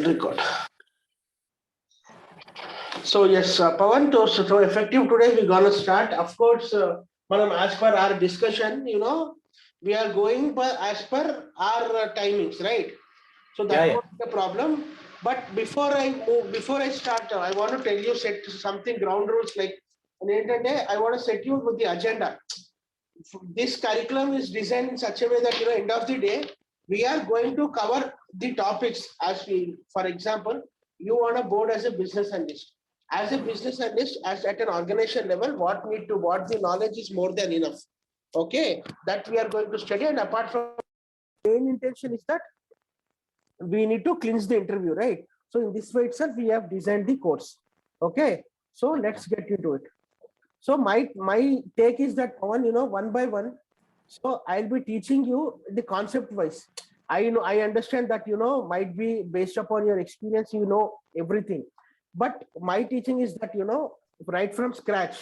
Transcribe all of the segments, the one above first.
I'll record. So yes, Pawan, so effective today we're gonna start. Of course, madam, as per our discussion, we are going as per our timings, right? So that was the problem. But before I start, I want to tell you set something ground rules like on the internet. I want to set you with the agenda. This curriculum is designed in such a way that end of the day we are going to cover the topics as we, for example, you want to board as a business analyst. As a business analyst, as at an organization level, what the knowledge is more than enough. Okay, that we are going to study, and apart from main intention is that we need to cleanse the interview, right? So in this way itself, we have designed the course. Okay, so let's get into it. So my take is that one by one. So I'll be teaching you the concept wise. I understand that might be based upon your experience, everything. But my teaching is that right from scratch.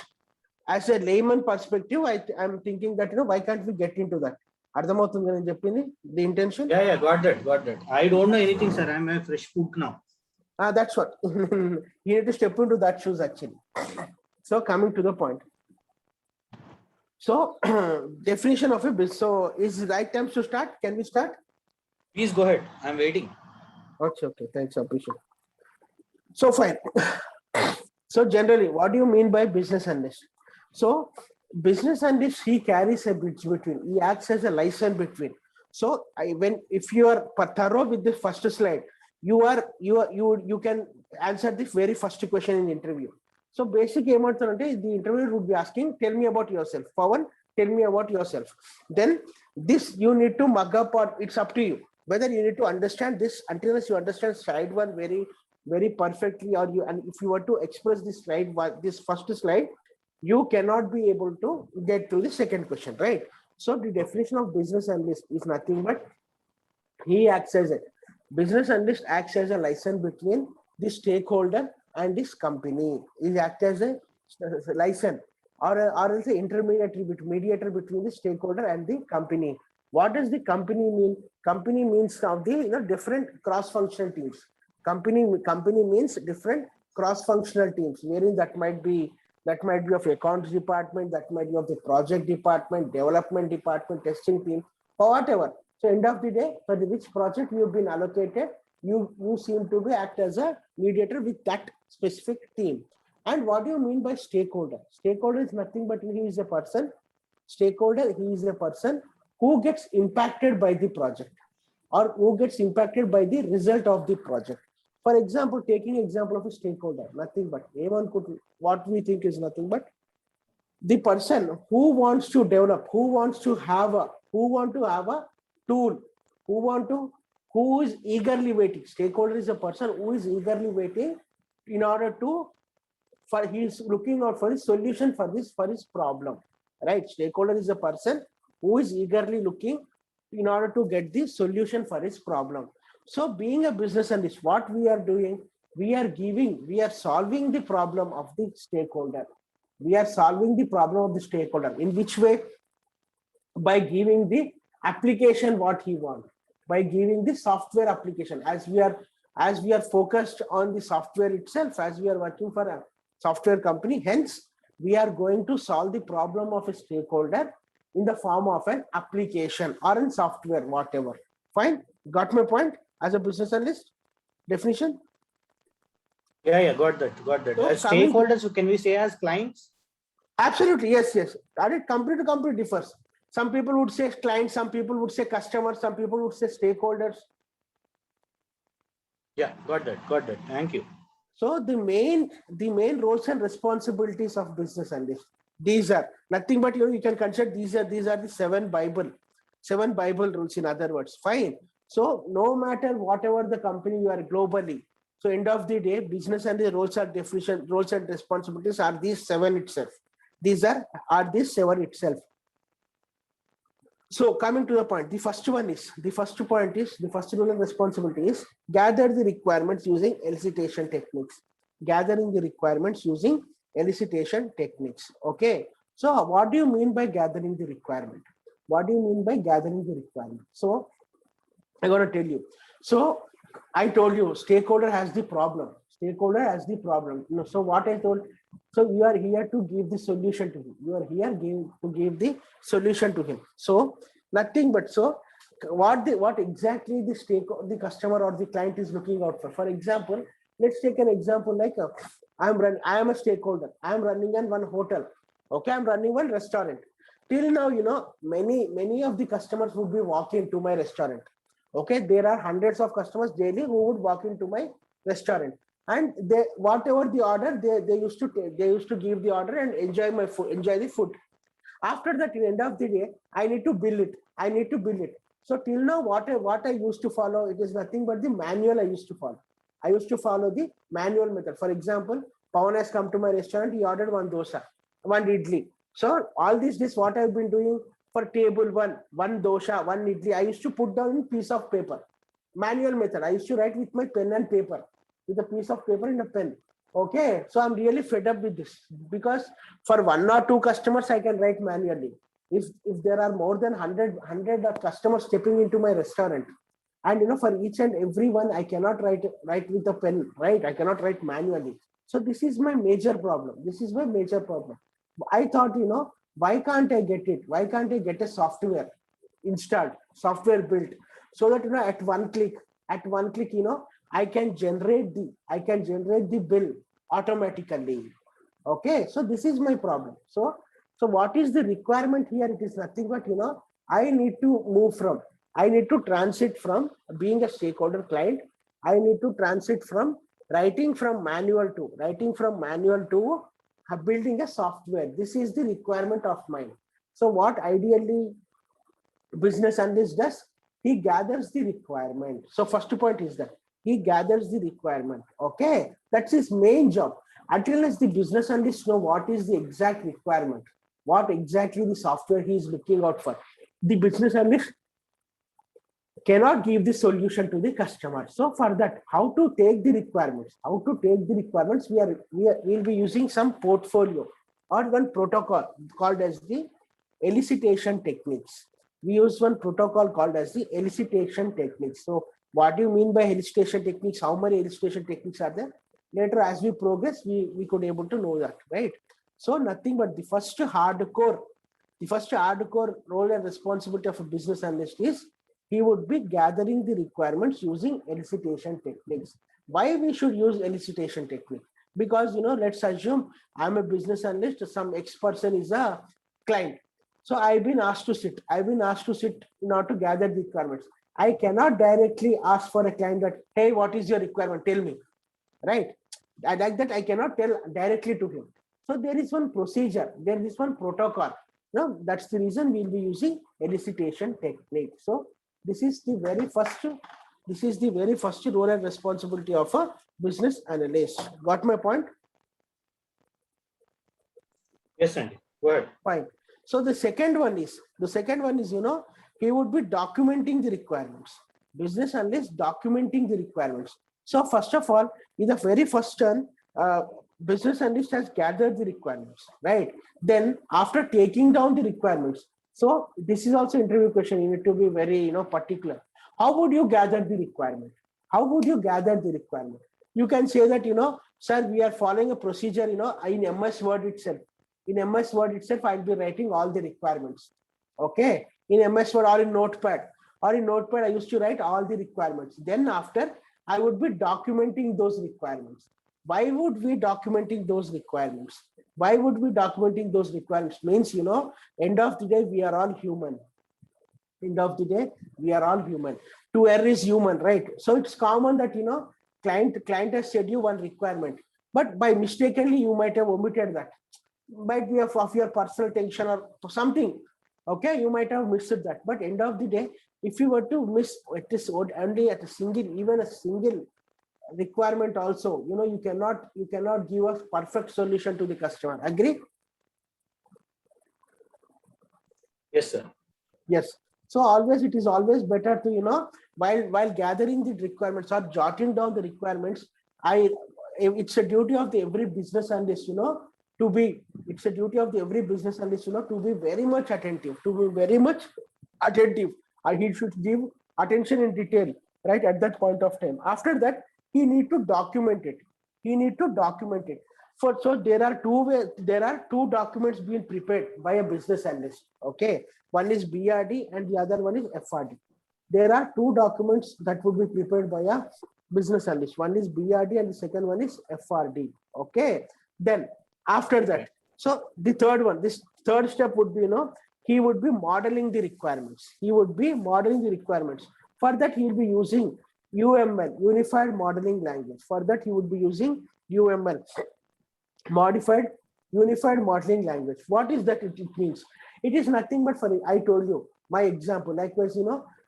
As a layman perspective, I'm thinking that why can't we get into that? The intention? Yeah, got that. I don't know anything, sir. I'm a fresh cook now. That's what. You need to step into that shoes actually. So coming to the point. So definition of a business. So is the right time to start? Can we start? Please go ahead. I'm waiting. Okay. Thanks. I appreciate it. So fine. So generally, what do you mean by business analyst? So business analyst, he carries a bridge between. He acts as a license between. So if you are thorough with the first slide, you can answer the very first question in the interview. So basic aim of the interviewer would be asking, tell me about yourself. Pawan, tell me about yourself. Then this you need to mug up, or it's up to you whether you need to understand this until you understand slide one very, very perfectly, or and if you were to express this slide, this first slide, you cannot be able to get to the second question, right? So the definition of business analyst is nothing but he acts as a business analyst acts as a license between the stakeholder and this company. He acts as a license or else an mediator between the stakeholder and the company. What does the company mean? Company means of the different cross-functional teams. Company means different cross-functional teams, wherein that might be of accounts department, that might be of the project department, development department, testing team, or whatever. So end of the day, for which project you've been allocated, you seem to be act as a mediator with that specific team. And what do you mean by stakeholder? Stakeholder is nothing but he is a person. Stakeholder, he is a person who gets impacted by the project or who gets impacted by the result of the project. For example, taking example of a stakeholder, nothing but what we think is nothing but the person who wants to develop, who want to have a tool, who is eagerly waiting. Stakeholder is a person who is eagerly waiting in order to, he is looking out for a solution for his problem, right? Stakeholder is a person who is eagerly looking in order to get the solution for his problem. So being a business analyst, what we are doing, we are solving the problem of the stakeholder. We are solving the problem of the stakeholder. In which way? By giving the application what he wants, by giving the software application. As we are focused on the software itself, as we are working for a software company, hence we are going to solve the problem of a stakeholder in the form of an application or in software, whatever. Fine, got my point? As a business analyst definition. Yeah, got that. So as stakeholders, can we say as clients? Absolutely, yes. That company to company differs. Some people would say clients, some people would say customers, some people would say stakeholders. Yeah, got that. Thank you. So the main roles and responsibilities of business analyst, these are nothing but you can consider these are the seven Bible rules, in other words. Fine. So no matter whatever the company you are globally, so end of the day, business and the roles and responsibilities are these seven itself. These are these seven itself. So coming to the point, the first role and responsibility is gather the requirements using elicitation techniques. Gathering the requirements using elicitation techniques. Okay. So what do you mean by gathering the requirement? So I'm going to tell you. So I told you stakeholder has the problem. Stakeholder has the problem. So what I told, so you are here to give the solution to him. You are here to give the solution to him. So nothing but so what exactly the customer or the client is looking out for. For example, let's take an example like I am a stakeholder. I am running one hotel. Okay, I'm running one restaurant. Till now, many of the customers would be walking to my restaurant. Okay, there are hundreds of customers daily who would walk into my restaurant, and they whatever the order they used to give the order and enjoy the food. After that, at the end of the day, I need to bill it. So till now, what I used to follow, it is nothing but the manual I used to follow. I used to follow the manual method. For example, Pawan has come to my restaurant. He ordered one dosa, one idli. So all this what I've been doing for table one dosha, one idli, I used to put down a piece of paper. Manual method. I used to write with my pen and paper, with a piece of paper and a pen. Okay, so I'm really fed up with this, because for one or two customers I can write manually. If there are more than 100 of customers stepping into my restaurant, and for each and every one I cannot write with a pen, right? I cannot write manually. So this is my major problem. I thought, why can't I get it? Why can't I get a software installed, software built, so that at one click, I can generate the bill automatically. Okay, so this is my problem. So what is the requirement here? It is nothing but I need to transit from being a stakeholder client. I need to transit from writing from manual to building a software. This is the requirement of mine. So what ideally business analyst does, he gathers the requirement. So first point is that he gathers the requirement. Okay, that's his main job. Until as the business analyst know what is the exact requirement, what exactly the software he is looking out for, the business analyst cannot give the solution to the customer. So for that, how to take the requirements? We'll be using some portfolio or one protocol called as the elicitation techniques. We use one protocol called as the elicitation techniques. So what do you mean by elicitation techniques? How many elicitation techniques are there? Later, as we progress, we could able to know that, right? So nothing but the first hardcore role and responsibility of a business analyst is he would be gathering the requirements using elicitation techniques. Why we should use elicitation technique? Because let's assume I'm a business analyst, some X person is a client. So I've been asked to sit in order to gather the requirements. I cannot directly ask for a client that, hey, what is your requirement? Tell me, right? I like that. I cannot tell directly to him. So there is one procedure, there is one protocol. That's the reason we'll be using elicitation technique. So this is the very first role and responsibility of a business analyst. Got my point? Yes, Andy. Go ahead. Fine. So the second one is, he would be documenting the requirements. Business analyst documenting the requirements. So first of all, in the very first turn, business analyst has gathered the requirements, right? Then after taking down the requirements, so this is also interview question. You need to be very, particular. How would you gather the requirement? You can say that, sir, we are following a procedure, in MS Word itself. I'll be writing all the requirements. Okay. In MS Word or in Notepad. I used to write all the requirements. Then after, I would be documenting those requirements. Why would we documenting those requirements? Means, end of the day, we are all human. To err is human, right? So it's common that, client has said you one requirement, but by mistakenly, you might have omitted that. Might be of your personal tension or something. Okay, you might have missed that. But end of the day, if you were to miss only at a single requirement also, you cannot give a perfect solution to the customer. Agree? Yes, sir. Yes. So it is always better to, while gathering the requirements or jotting down the requirements, it's a duty of every business analyst, to be very much attentive. He should give attention in detail right? At that point of time. After that, he need to document it. He need to document it. So there are two documents being prepared by a business analyst. Okay, one is BRD and the other one is FRD. There are two documents that would be prepared by a business analyst. One is BRD and the second one is FRD. Okay, then after that, so the third one, this third step would be, he would be modeling the requirements. He would be modeling the requirements. For that, he will be using UML, Unified Modeling Language. For that, he would be using UML, Modified Unified Modeling Language. What is that it means? It is nothing but, for I told you my example. Likewise,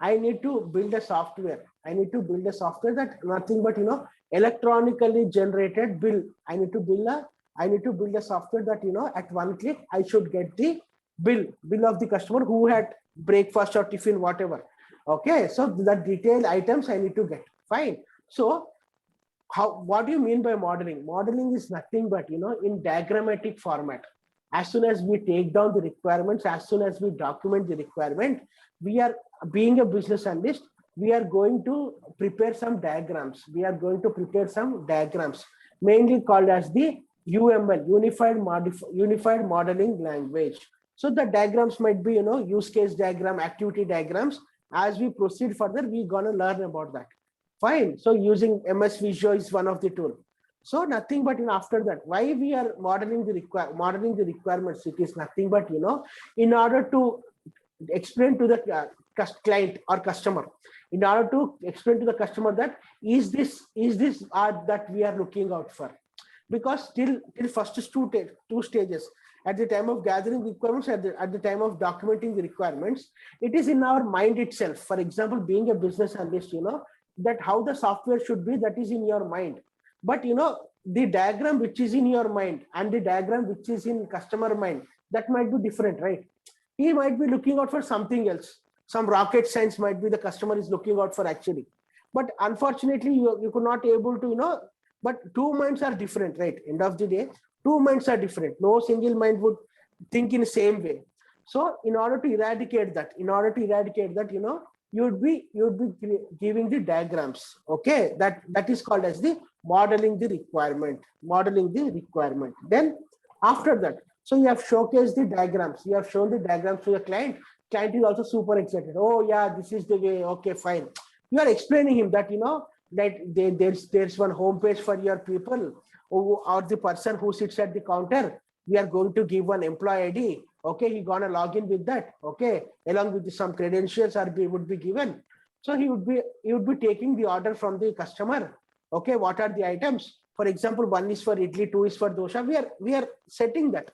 I need to build a software. I need to build a software that nothing but, electronically generated bill. I need to build a software that, at one click, I should get the bill of the customer who had breakfast or tiffin, whatever. Okay, so the detailed items I need to get. Fine. So what do you mean by modeling? Modeling is nothing but, in diagrammatic format. As soon as we take down the requirements, as soon as we document the requirement, we are, being a business analyst, we are going to prepare some diagrams. We are going to prepare some diagrams, mainly called as the UML, Unified Modeling Language. So the diagrams might be, use case diagram, activity diagrams. As we proceed further, we're going to learn about that. Fine. So using MS Visio is one of the tools. So nothing but, after that, why we are modeling the requirements, it is nothing but, in order to explain to the client or customer, in order to explain to the customer that is this art that we are looking out for. Because till first two stages, at the time of gathering requirements, at the time of documenting the requirements, it is in our mind itself. For example, being a business analyst, that how the software should be, that is in your mind. But the diagram which is in your mind and the diagram which is in customer mind, that might be different, right? He might be looking out for something else. Some rocket science might be the customer is looking out for actually. But unfortunately, you could not able to, but two minds are different, right? End of the day, two minds are different. No single mind would think in the same way. So in order to eradicate that, you would be giving the diagrams. Okay, that is called as the modeling the requirement. Then after that, so you have showcased the diagrams. You have shown the diagrams to the client. Client is also super excited. Oh yeah, this is the way. Okay, fine. You are explaining him that, that there's one home page for your people, or the person who sits at the counter. We are going to give one employee ID. Okay, he gonna log in with that. Okay, along with some credentials would be given. So he would be taking the order from the customer. Okay, what are the items? For example, one is for idli, two is for dosha. We are setting that.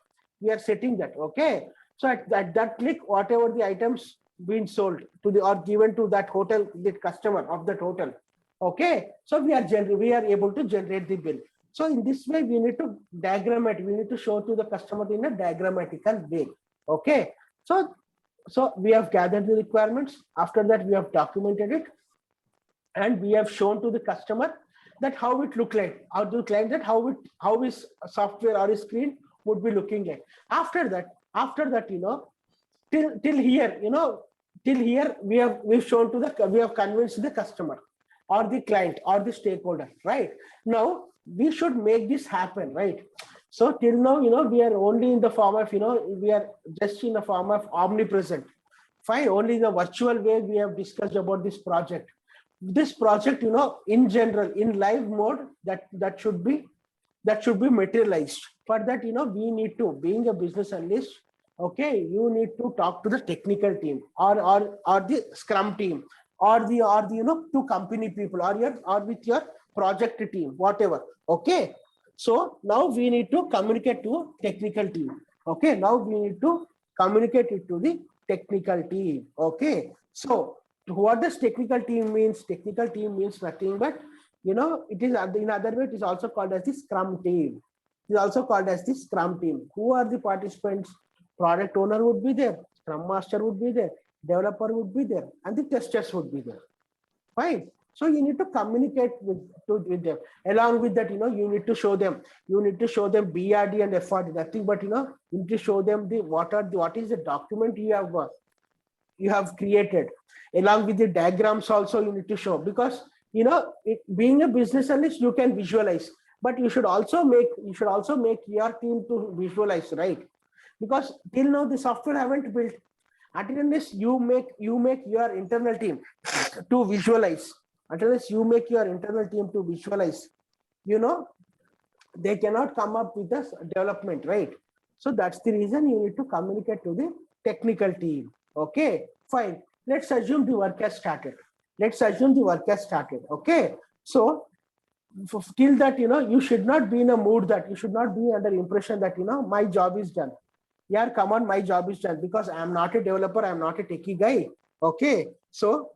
Okay. So at that click, whatever the items being sold to the or given to that hotel, the customer of that hotel. Okay. So we are able to generate the bill. So in this way, we need to diagrammate. We need to show to the customer in a diagrammatical way. Okay. So we have gathered the requirements. After that, we have documented it, and we have shown to the customer that how it look like, how the client that how his software or his screen would be looking like. After that, till here, we've shown we have convinced the customer or the client or the stakeholder, right? Now we should make this happen, right? So till now, we are only in the form of, we are just in the form of omnipresent. Fine, only in the virtual way we have discussed about this project. This project, in general, in live mode, that should be materialized. For that, we need to, being a business analyst, okay, you need to talk to the technical team or the Scrum team or the to company people or with your project team, whatever. Okay. So now we need to communicate to technical team. Okay. Now we need to communicate it to the technical team. Okay. So what does technical team means? Technical team means nothing but, it is in other way, it is also called as the Scrum team. It is also called as the Scrum team. Who are the participants? Product owner would be there, Scrum master would be there, developer would be there, and the testers would be there. Fine. So you need to communicate with them. Along with that, you need to show them. You need to show them BRD and FRD. Nothing but, you need to show them what is the document you have you have created, along with the diagrams also you need to show, because being a business analyst, you can visualize, but you should also make your team to visualize, right? Because till now the software haven't built. Until unless you make your internal team to visualize, they cannot come up with this development, right? So that's the reason you need to communicate to the technical team. Okay, fine. Let's assume the work has started. Okay. So till that, you should not be in a mood that you should not be under impression that, my job is done. Yeah, come on, my job is done, because I am not a developer, I am not a techie guy. Okay. So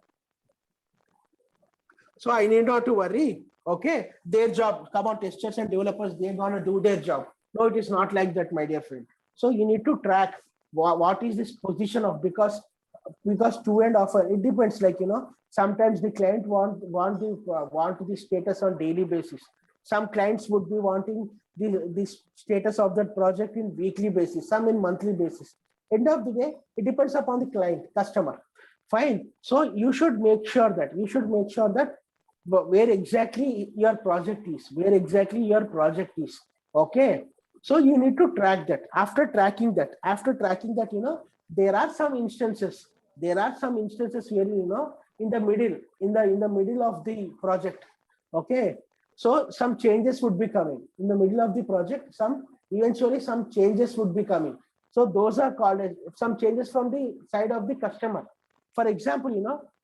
I need not to worry. Okay, their job, come on, testers and developers, they're gonna do their job. No, it is not like that, my dear friend. So you need to track what is this position of, because to and offer, it depends. Like, sometimes the client want the status on daily basis. Some clients would be wanting the status of that project in weekly basis, some in monthly basis. End of the day, it depends upon the client, customer. Fine. So you should make sure that where exactly your project is, okay? So you need to track that. After tracking that, there are some instances where, in the middle of the project, okay? So some changes would be coming in the middle of the project. Eventually some changes would be coming. So those are called as some changes from the side of the customer. For example,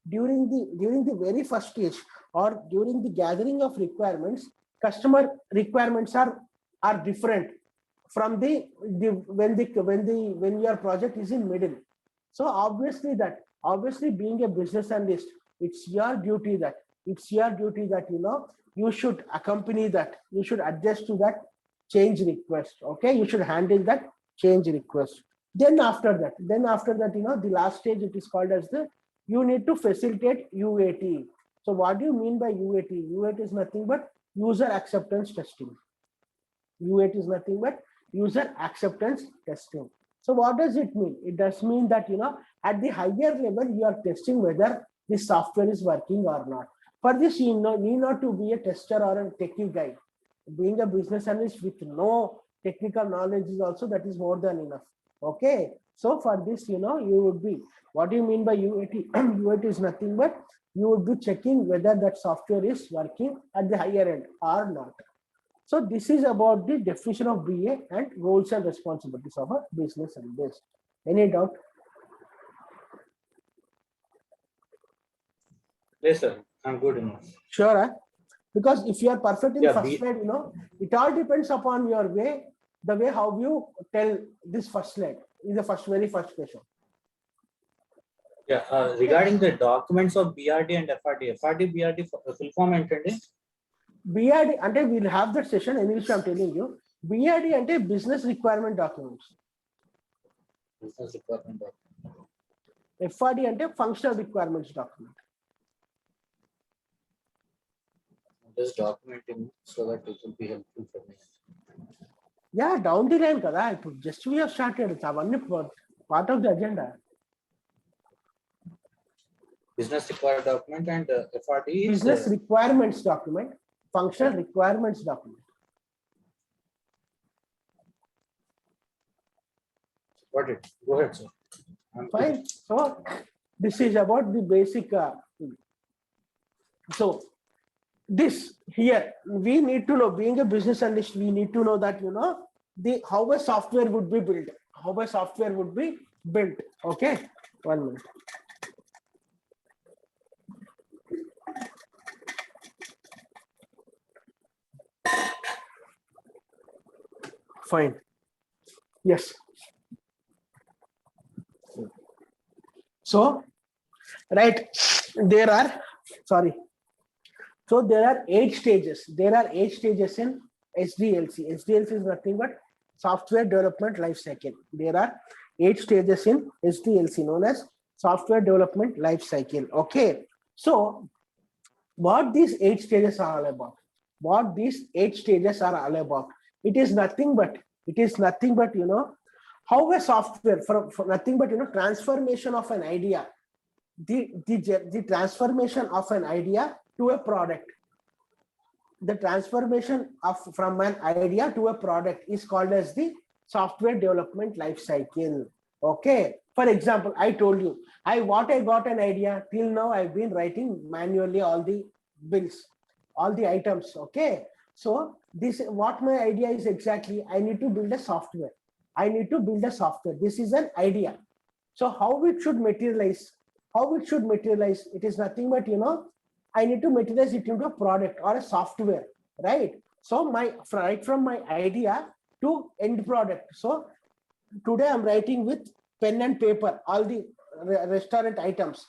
during the very first stage, or during the gathering of requirements, customer requirements are different from when your project is in middle. So obviously being a business analyst, it's your duty that you should accompany that, you should adjust to that change request. Okay, you should handle that change request. Then after that, the last stage, it is called as you need to facilitate UAT. So what do you mean by UAT? UAT is nothing but user acceptance testing. So what does it mean? It does mean that, at the higher level, you are testing whether the software is working or not. For this, you need not to be a tester or a techie guy. Being a business analyst with no technical knowledge is also, that is more than enough. Okay. So for this, you would be, what do you mean by UAT? UAT is nothing but you would be checking whether that software is working at the higher end or not. So this is about the definition of BA and roles and responsibilities of a business analyst. Any doubt? Yes, sir. I'm good enough. Sure, huh? Because if you are perfect in first slide, it all depends upon your way, the way how you tell this first slide is the very first question. Yeah, regarding the documents of BRD and FRD, BRD full form entende? BRD ante we'll have that session. Anyway, I'm telling you, BRD ante business requirement documents. Business requirement document. FRD ante functional requirements document. Just documenting so that it will be helpful for me. Yeah, down the line, kada. Just we have started. It's part of the agenda. Business required document and FRD. Business requirements document, functional requirements document. Got it. Go ahead, sir. Fine. So this is about the basic. So this here, we need to know, being a business analyst, we need to know that, how a software would be built. Okay. 1 minute. Fine. Yes. So, right, there are 8 stages. There are 8 stages in SDLC. SDLC is nothing but software development life cycle. There are 8 stages in SDLC, known as software development life cycle. Okay. So, what these 8 stages are all about? It is nothing but, how a software, for nothing but, transformation of an idea the transformation of an idea to a product. The transformation of from an idea to a product is called as the software development life cycle. Okay. For example, I told you, I got an idea. Till now, I've been writing manually all the bills, all the items. Okay. So this what my idea is exactly. I need to build a software. I need to build a software. This is an idea. So how it should materialize? How it should materialize? It is nothing but I need to materialize it into a product or a software, right? So right from my idea to end product. So today I'm writing with pen and paper, all the restaurant items.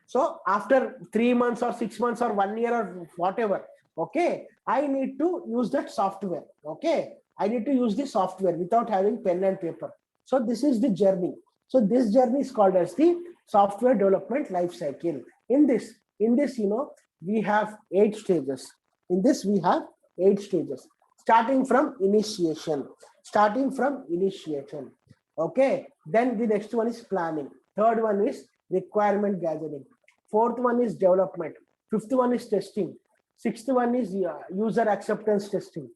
So after 3 months or 6 months or 1 year or whatever, okay, I need to use that software. Okay, I need to use the software without having pen and paper. So this is the journey. So this journey is called as the software development life cycle. In this, we have 8 stages. In this, we have 8 stages, starting from initiation. Starting from initiation. Okay. Then the next one is planning. Third one is requirement gathering. Fourth one is development. Fifth one is testing. Sixth one is user acceptance testing.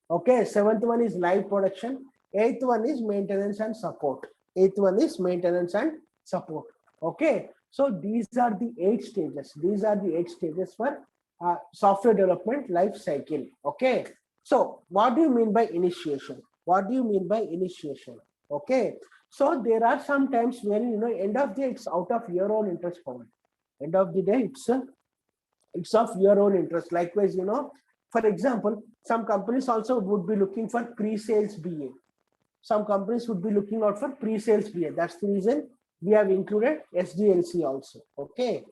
Okay. Seventh one is live production. Eighth one is maintenance and support. Eighth one is maintenance and support. Okay. So these are the 8 stages. These are the 8 stages for software development life cycle. Okay. So what do you mean by initiation? What do you mean by initiation? Okay. So there are some times when end of the day it's out of your own interest point. End of the day it's of your own interest. Likewise, for example, some companies also would be looking for pre-sales BA. Some companies would be looking out for pre-sales BA. That's the reason we have included SDLC also. Okay.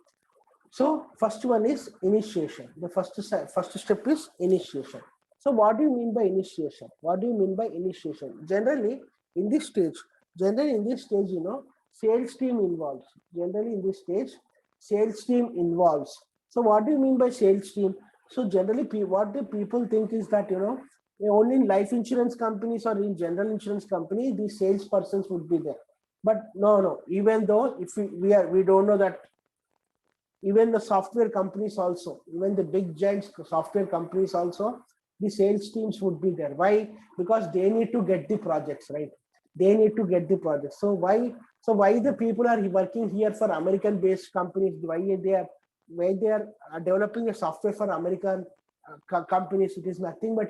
So first one is initiation. The first step is initiation. So what do you mean by initiation? What do you mean by initiation? Generally, in this stage, sales team involves. Generally, in this stage, sales team involves. So what do you mean by sales team? So generally, what the people think is that only in life insurance companies or in general insurance company, the salespersons would be there. But no. Even though if we don't know that. Even the software companies also, even the big giants software companies also, the sales teams would be there. Why? Because they need to get the projects, right? They need to get the projects. So why the people are working here for American based companies? Why they are developing a software for American companies? It is nothing but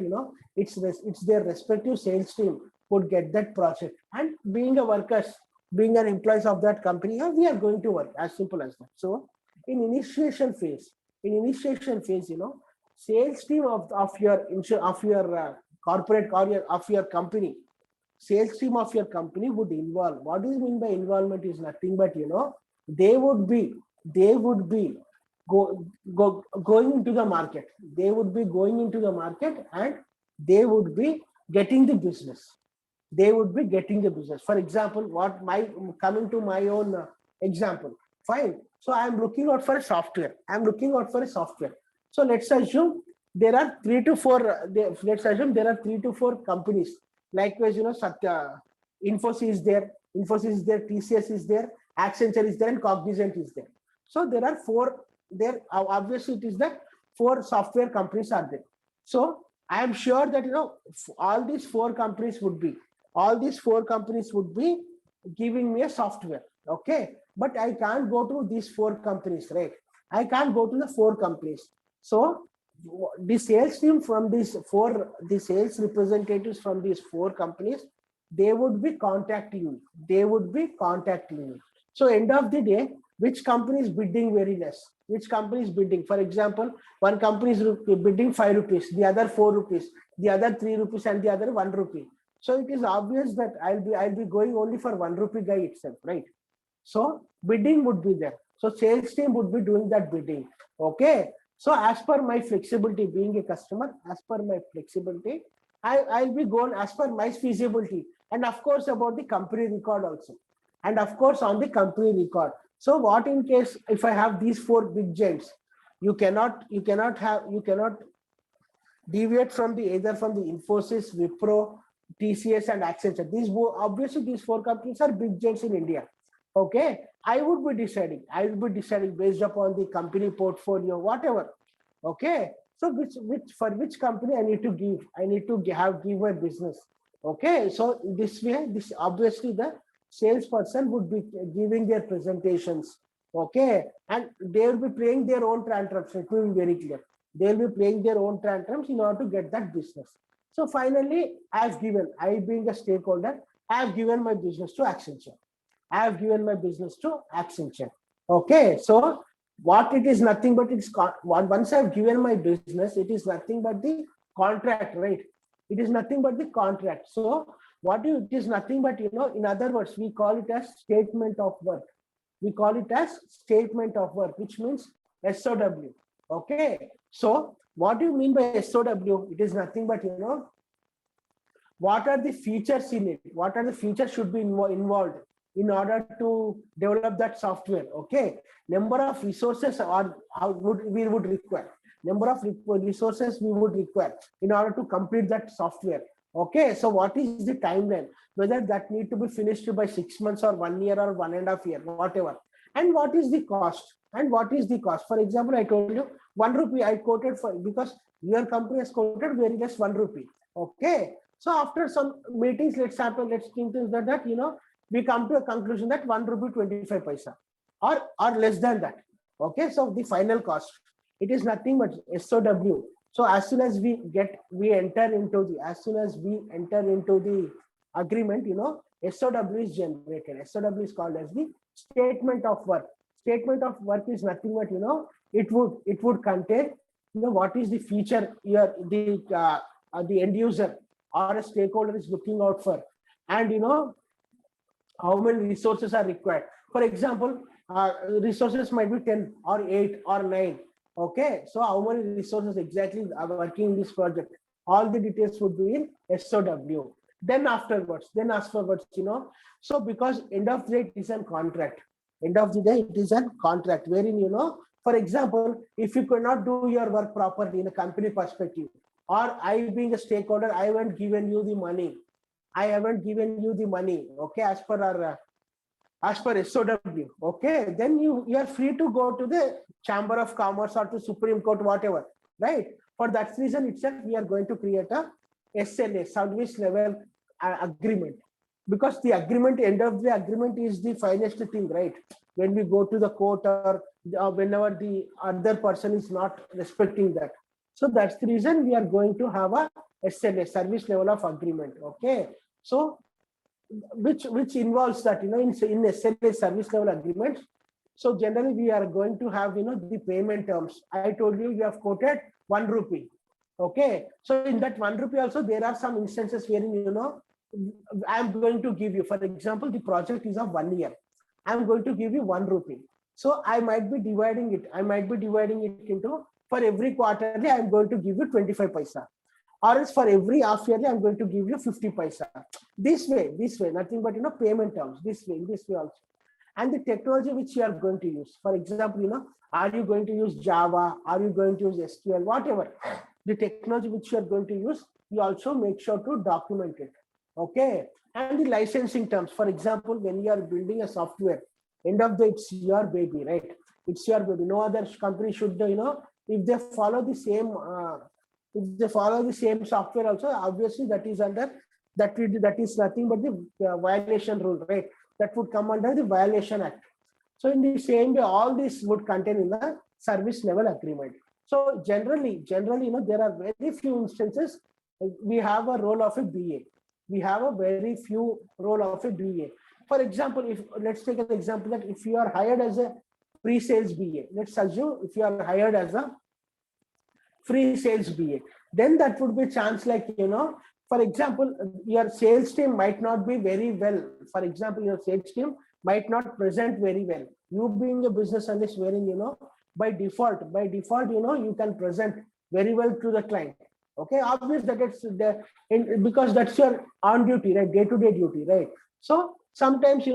it's their respective sales team would get that project, and being a workers, being an employees of that company, we are going to work, as simple as that. So in initiation phase, sales team of your corporate or of your company, sales team of your company would involve. What do you mean by involvement? Is nothing but they would be going into the market. They would be going into the market and they would be getting the business. For example, coming to my own example. Fine. So I'm looking out for a software. So let's assume there are 3 to 4. Let's assume there are 3 to 4 companies. Likewise, Satya, Infosys is there, TCS is there, Accenture is there, and Cognizant is there. So there are 4 there. Obviously, it is that 4 software companies are there. So I am sure that all these 4 companies would be giving me a software. Okay. But I can't go to these 4 companies, right? I can't go to the 4 companies. So the sales team from the sales representatives from these 4 companies, they would be contacting me. So end of the day, which company is bidding very less? Which company is bidding? For example, one company is bidding 5 rupees, the other 4 rupees, the other 3 rupees, and the other 1 rupee. So it is obvious that I'll be going only for 1 rupee guy itself, right? So bidding would be there. So sales team would be doing that bidding. Okay. So as per my flexibility, being a customer, as per my flexibility, I'll be going as per my feasibility. And of course, about the company record also. And of course, on the company record. So what in case if I have these 4 big giants, you cannot deviate from either from the Infosys, Wipro, TCS, and Accenture. These 4 companies are big giants in India. Okay, I would be deciding. I will be deciding based upon the company portfolio, whatever. Okay, so which for which company I need to give? I need to give my business. Okay, so this way, this obviously the salesperson would be giving their presentations. Okay, and they will be playing their own tantrums. It will be very clear. They will be playing their own tantrums in order to get that business. So finally, I've given. I being a stakeholder, I have given my business to Accenture. I have given my business to Accenture. Okay, so what it is nothing but it's once I've given my business, it is nothing but the contract, right? It is nothing but the contract. So it is nothing but in other words, we call it as statement of work. We call it as statement of work, which means SOW. Okay, so what do you mean by SOW? It is nothing but what are the features in it? What are the features should be involved in order to develop that software? Okay, number of resources or we would require. Number of resources we would require in order to complete that software. Okay, so what is the timeline? Whether that need to be finished by 6 months or 1 year or 1.5 years, whatever. And what is the cost? And what is the cost? For example, I told you 1 rupee I quoted for because your company has quoted very less 1 rupee. Okay, so after some meetings, let's think that we come to a conclusion that 1 rupee 25 paisa or less than that. Okay, so the final cost, it is nothing but SOW. So as soon as we enter into the agreement, SOW is generated. SOW is called as the statement of work. Statement of work is nothing but it would contain what is the feature here the end user or a stakeholder is looking out for, and how many resources are required. For example, resources might be 10 or 8 or 9. Okay, so how many resources exactly are working in this project? All the details would be in SOW. Then afterwards, so because end of the day it is a contract. End of the day it is a contract wherein for example, if you could not do your work properly in a company perspective, or I being a stakeholder, I haven't given you the money. Okay, as per our as per SOW. Okay, then you are free to go to the Chamber of Commerce or to Supreme Court, whatever, right? For that reason itself, we are going to create a SLA, service level agreement, because the agreement, end of the agreement is the finest thing, right? When we go to the court or whenever the other person is not respecting that. So that's the reason we are going to have a SLA, service level of agreement. Okay, so which involves that in SLA, service level agreements. So generally we are going to have the payment terms. I told you have quoted 1 rupee. Okay, so in that 1 rupee also there are some instances wherein I'm going to give you, for example, the project is of 1 year. I'm going to give you 1 rupee. So I might be dividing it. Into, for every quarterly, I'm going to give you 25 paisa. Or else for every half yearly, I'm going to give you 50 paisa. This way, nothing but payment terms. This way also. And the technology which you are going to use. For example, are you going to use Java? Are you going to use SQL? Whatever. The technology which you are going to use, you also make sure to document it. Okay. And the licensing terms. For example, when you are building a software, end of the day, it's your baby, right? It's your baby. No other company should, if they follow the same software also, obviously that is under that is nothing but the violation rule, right? That would come under the Violation Act. So in the same way, all this would contain in the service level agreement. So generally, there are very few instances we have a role of a BA. We have a very few role of a BA. For example, if let's take an example that if you are hired as a pre-sales BA, let's assume if you are hired as a free sales BA, then that would be a chance like, for example, your sales team might not be very well. For example, your sales team might not present very well. You being a business analyst wherein, by default, you can present very well to the client. Okay, obvious that it's because that's your on duty, right? Day-to-day duty, right? So sometimes,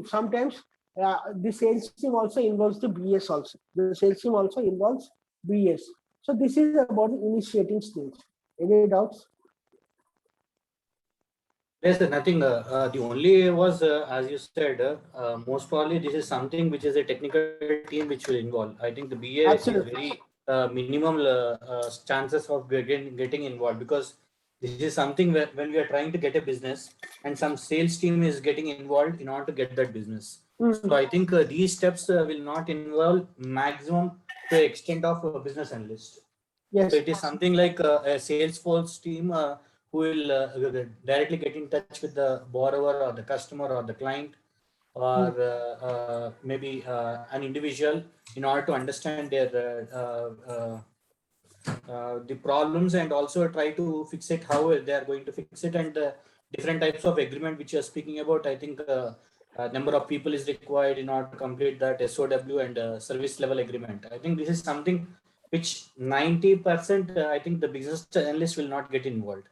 sometimes the sales team also involves the BS also. The sales team also involves BS. So this is about the initiating stage. Any doubts? Yes, nothing. The only was, as you said, most probably this is something which is a technical team which will involve. I think the BA is Absolutely. very minimum chances of getting involved, because this is something where when we are trying to get a business and some sales team is getting involved in order to get that business. So I think these steps will not involve maximum to the extent of a business analyst. So Yes. it is something like a Salesforce team who will directly get in touch with the borrower or the customer or the client, or Mm. maybe an individual, in order to understand their the problems, and also try to fix it, how they are going to fix it, and different types of agreement which you are speaking about. I think number of people is required in order to complete that SOW and service level agreement. I think this is something which 90% I think the business analyst will not get involved.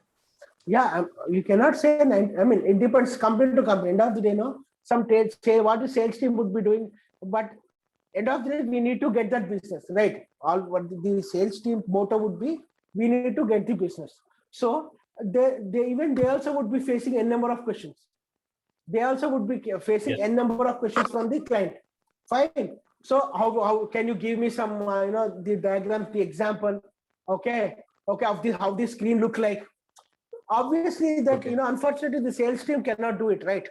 Yeah, you cannot say. I mean, it depends company to company. End of the day, no. Some trades say what the sales team would be doing, but end of the day, we need to get that business right. All what the sales team motto would be, we need to get the business. So they also would be facing a number of questions. They also would be facing Yes. a number of questions from the client. Fine. So how can you give me some the diagrams, the example? Okay, okay, of the how the screen look like. Obviously that Okay. unfortunately the sales team cannot do it, right?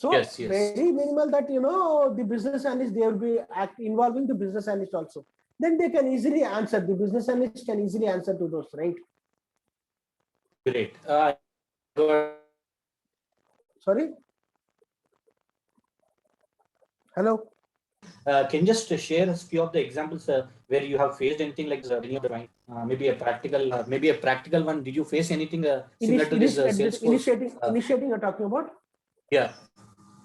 So Yes. Yes. very minimal that the business analyst, they will be involving the business analyst also. Then they can easily answer, the business analyst can easily answer to those, right? Great. Got- Sorry, hello. can you just share a few of the examples where you have faced anything like any of the kind? Maybe a practical one. Did you face anything similar to this Salesforce? Initiating you're talking about. Yeah.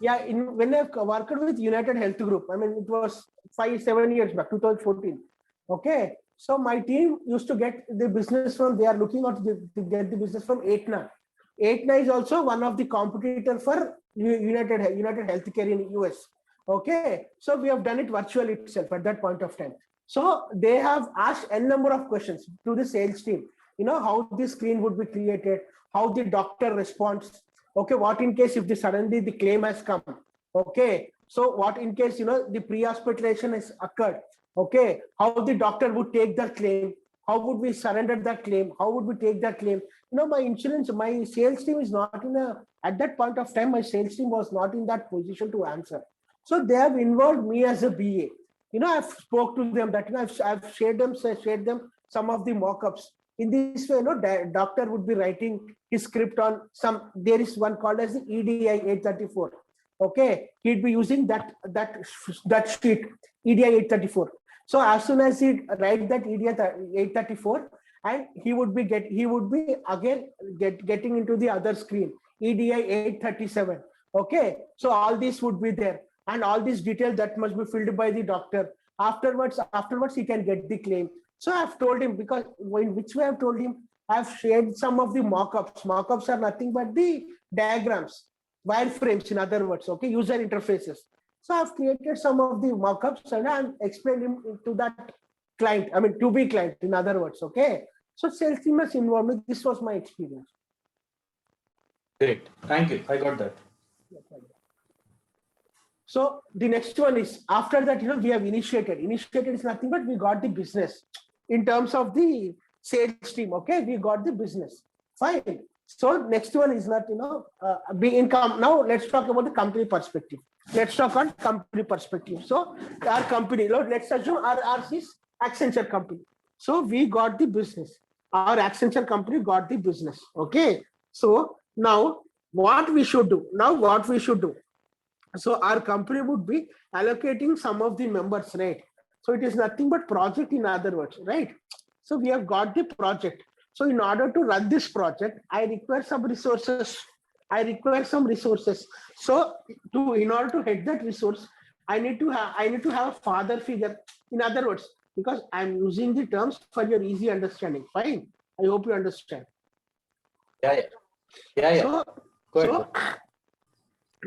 Yeah, when I worked with United Health Group, I mean, it was 5-7 years back, 2014. Okay, so my team used to get the business from. They are looking out to get the business from Aetna. Aetna is also one of the competitor for United Healthcare in US. Okay, so we have done it virtually itself at that point of time. So they have asked n number of questions to the sales team. How this screen would be created, how the doctor responds. Okay, what in case if suddenly the claim has come? Okay, so what in case the pre-hospitalization has occurred? Okay, how the doctor would take that claim? How would we surrender that claim? How would we take that claim? My insurance, my sales team is not at that point of time, my sales team was not in that position to answer. So they have involved me as a BA. I've spoke to them that I've shared them some of the mock-ups. In this way, doctor would be writing his script on some. There is one called as the EDI 834. Okay, he'd be using that sheet, EDI 834. So as soon as he write that EDI 834, and he would be again getting into the other screen, EDI 837. Okay, so all this would be there, and all this detail that must be filled by the doctor. Afterwards he can get the claim. So I've told him, because in which way I've told him, I've shared some of the mock-ups. Mock-ups are nothing but the diagrams, wireframes, in other words, okay, user interfaces. So I've created some of the mock-ups and I'm explaining to that client, I mean, to be client, in other words, okay. So sales team has involved me. This was my experience. Great. Thank you. I got that. So the next one is, after that, we have initiated. Initiated is nothing but we got the business. In terms of the sales team, okay, we got the business. Fine. So next one is not, be income. Now let's talk about the company perspective. Let's talk on company perspective. So our company, let's assume ours is Accenture company. So we got the business. Our Accenture company got the business. Okay. So now what we should do? So our company would be allocating some of the members, right? So it is nothing but project, in other words, right? So we have got the project. So in order to run this project, I require some resources. So in order to head that resource, I need to have a father figure. In other words, because I'm using the terms for your easy understanding. Fine. I hope you understand. Yeah. So, Go ahead.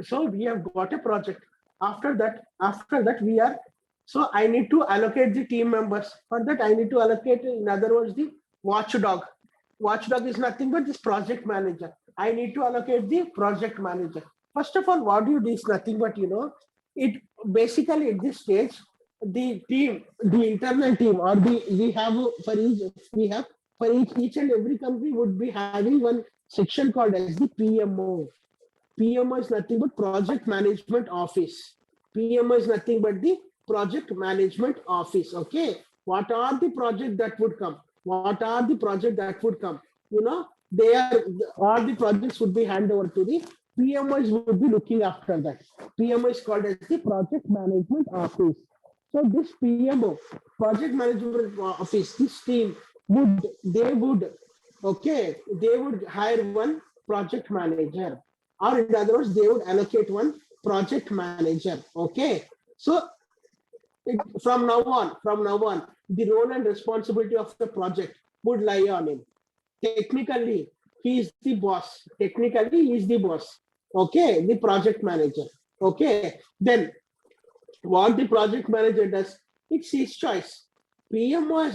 so we have got a project. After that we are, so I need to allocate the team members. For that I need to allocate, in other words, the watchdog. Watchdog is nothing but this project manager. I need to allocate the project manager. First of all, what you do is nothing but, it basically at this stage, the team, the internal team, or we have for each and every company would be having one section called as the PMO. PMO is nothing but project management office. PMO is nothing but the project management office. Okay. What are the projects that would come? What are the projects that would come? They are all the projects would be handed over to the PMOs would be looking after that. PMO is called as the project management office. So this PMO, project management office, this team they would hire one project manager, or in other words, they would allocate one project manager. Okay. So from now on, the role and responsibility of the project would lie on him. Technically, he is the boss. Technically, he is the boss. Okay, the project manager. Okay, then what the project manager does, it's his choice. PMO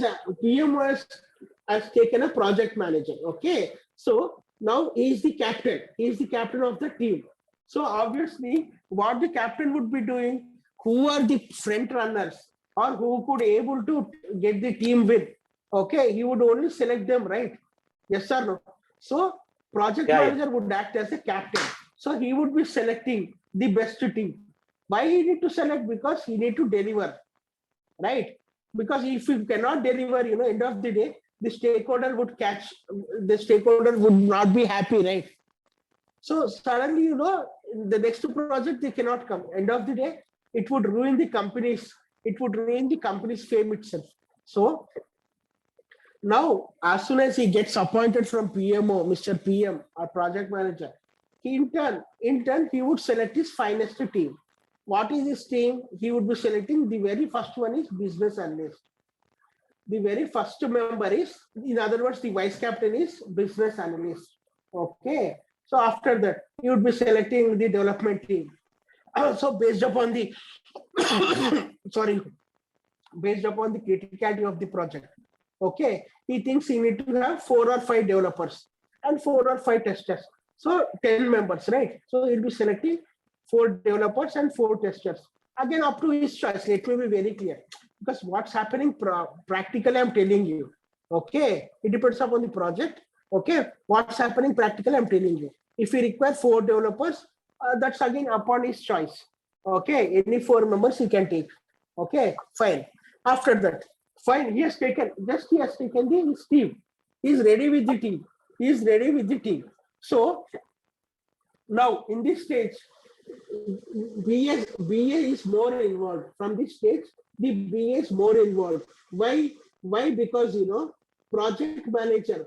has taken a project manager. Okay, so now he is the captain. He is the captain of the team. So obviously, what the captain would be doing, who are the front runners or who could able to get the team win? Okay, he would only select them, right? Yes or no? So project Yeah, yeah. manager would act as a captain. So he would be selecting the best team. Why he need to select? Because he need to deliver, right? Because if you cannot deliver, end of the day, the stakeholder would not be happy, right? So suddenly, the next project they cannot come. End of the day, it would ruin the company's fame itself. So now, as soon as he gets appointed from PMO, Mr. PM or project manager, in turn, he would select his finest team. What is his team? He would be selecting the very first one is business analyst. The very first member is, in other words, the vice captain is business analyst. Okay. So after that, he would be selecting the development team. So based upon the sorry, based upon the criticality of the project. Okay, he thinks he need to have 4 or 5 developers and 4 or 5 testers. So 10 members, right? So he'll be selecting 4 developers and 4 testers. Again, up to his choice. Let me be very clear. Because what's happening practically, I'm telling you. Okay, it depends upon the project. Okay, what's happening practically, I'm telling you. If we require 4 developers, that's again upon his choice. Okay, any 4 members he can take. Okay, fine. After that, fine, he has taken his team. He is ready with the team. He is ready with the team. So now in this stage, BA is more involved. From this stage, the BA is more involved. Why? Because project manager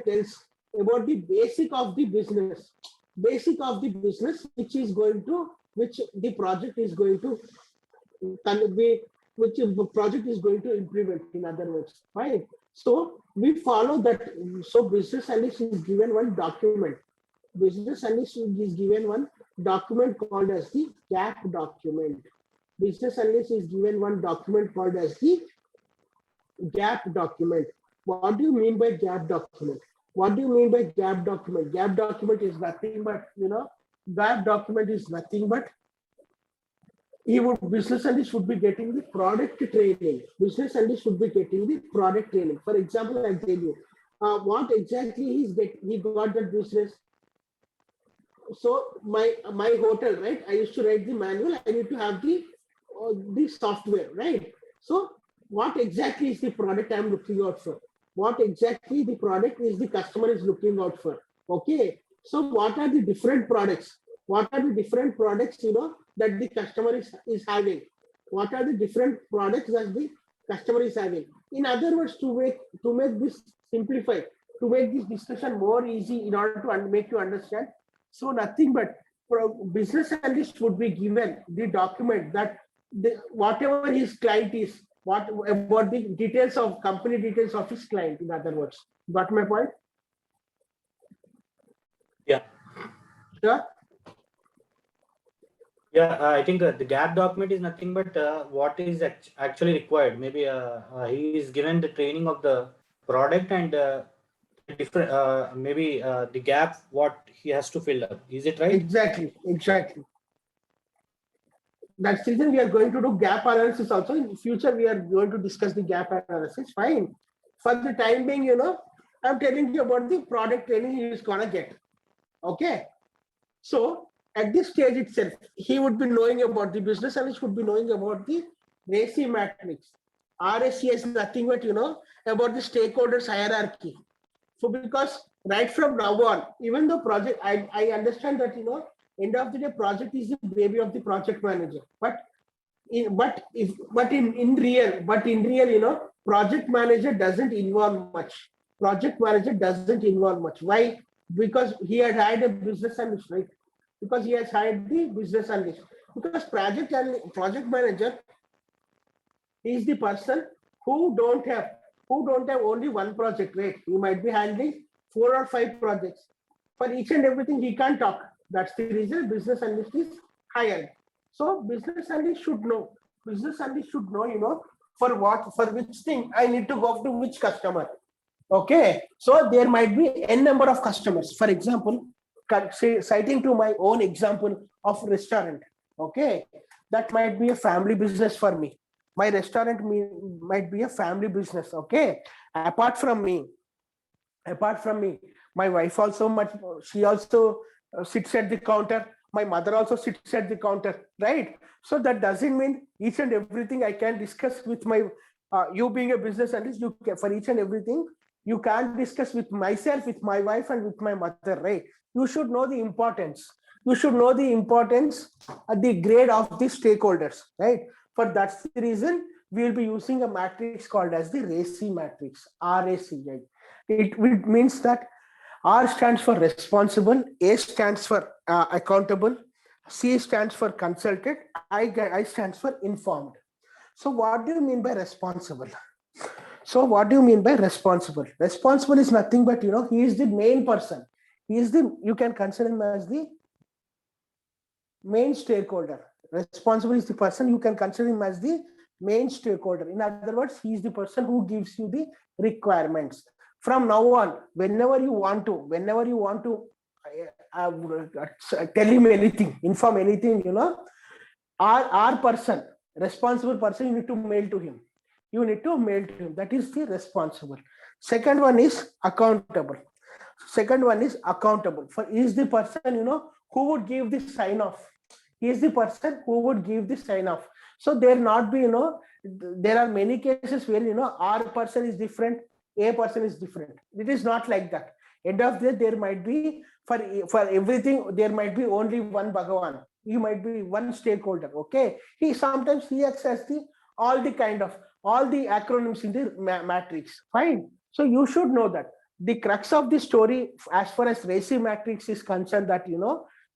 tells about the basic of the business, which the project is going to be, which the project is going to implement, in other words, right? So we follow that. So business analyst is given one document. Business analyst is given one document called as the gap document. Business analyst is given one document called as the gap document. What do you mean by gap document? What do you mean by gap document? Gap document is nothing but, business analyst would be getting the product training. Business analyst would be getting the product training. For example, I'll tell you what exactly he got that business. So my hotel, right? I used to write the manual. I need to have the software, right? So what exactly is the product I'm looking out for? What exactly the product is the customer is looking out for? Okay. So what are the different products? What are the different products that the customer is having? What are the different products that the customer is having? In other words, to make this simplified, to make this discussion more easy in order to make you understand. So nothing but business analyst would be given the document that whatever his client is, what about the details of company details of his client. In other words, got my point? Yeah. Sure. Yeah, I think the gap document is nothing but what is actually required. Maybe he is given the training of the product and different, maybe the gap what he has to fill up. Is it right? Exactly. That's the reason we are going to do gap analysis also. In future, we are going to discuss the gap analysis. Fine. For the time being, I'm telling you about the product training he is gonna get. Okay. So at this stage itself, he would be knowing about the business analyst would be knowing about the RACI matrix. RACI is nothing but about the stakeholders hierarchy. So because right from now on, even the project, I understand that end of the day, project is the baby of the project manager. But in real, project manager doesn't involve much. Project manager doesn't involve much. Why? Because he had hired a business analyst, right? Because he has hired the business analyst. Because project manager is the person who don't have only one project, right? He might be handling 4 or 5 projects. For each and everything, he can't talk. That's the reason business analyst is hired. So business analyst should know. Business analyst should know, for which thing I need to go to which customer. Okay. So there might be n number of customers. For example, citing to my own example of restaurant. Okay. That might be a family business for me. My restaurant might be a family business. Okay. Apart from me, my wife also she also sits at the counter. My mother also sits at the counter, right? So that doesn't mean each and everything I can discuss with my you being a business analyst. For each and everything you can't discuss with myself, with my wife, and with my mother, right? You should know the importance. You should know the importance at the grade of the stakeholders, right? For that's the reason we will be using a matrix called as the RACI matrix, RACI. Right? It means that R stands for responsible, A stands for accountable, C stands for consulted, I stands for informed. So what do you mean by responsible? So what do you mean by responsible? Responsible is nothing but, he is the main person. You can consider him as the main stakeholder. Responsible is the person, you can consider him as the main stakeholder. In other words, he is the person who gives you the requirements. From now on, whenever you want to tell him anything, inform anything, our person, responsible person, you need to mail to him. That is the responsible. Second one is accountable. For is the person, who would give the sign off. He is the person who would give the sign off. So there not be, there are many cases where, our person is different, A person is different. It is not like that. End of the day, there might be, for everything, there might be only one Bhagavan. You might be one stakeholder, okay? Sometimes he acts as all the acronyms in the matrix. Fine. So you should know that. The crux of the story, as far as RACI matrix is concerned, that,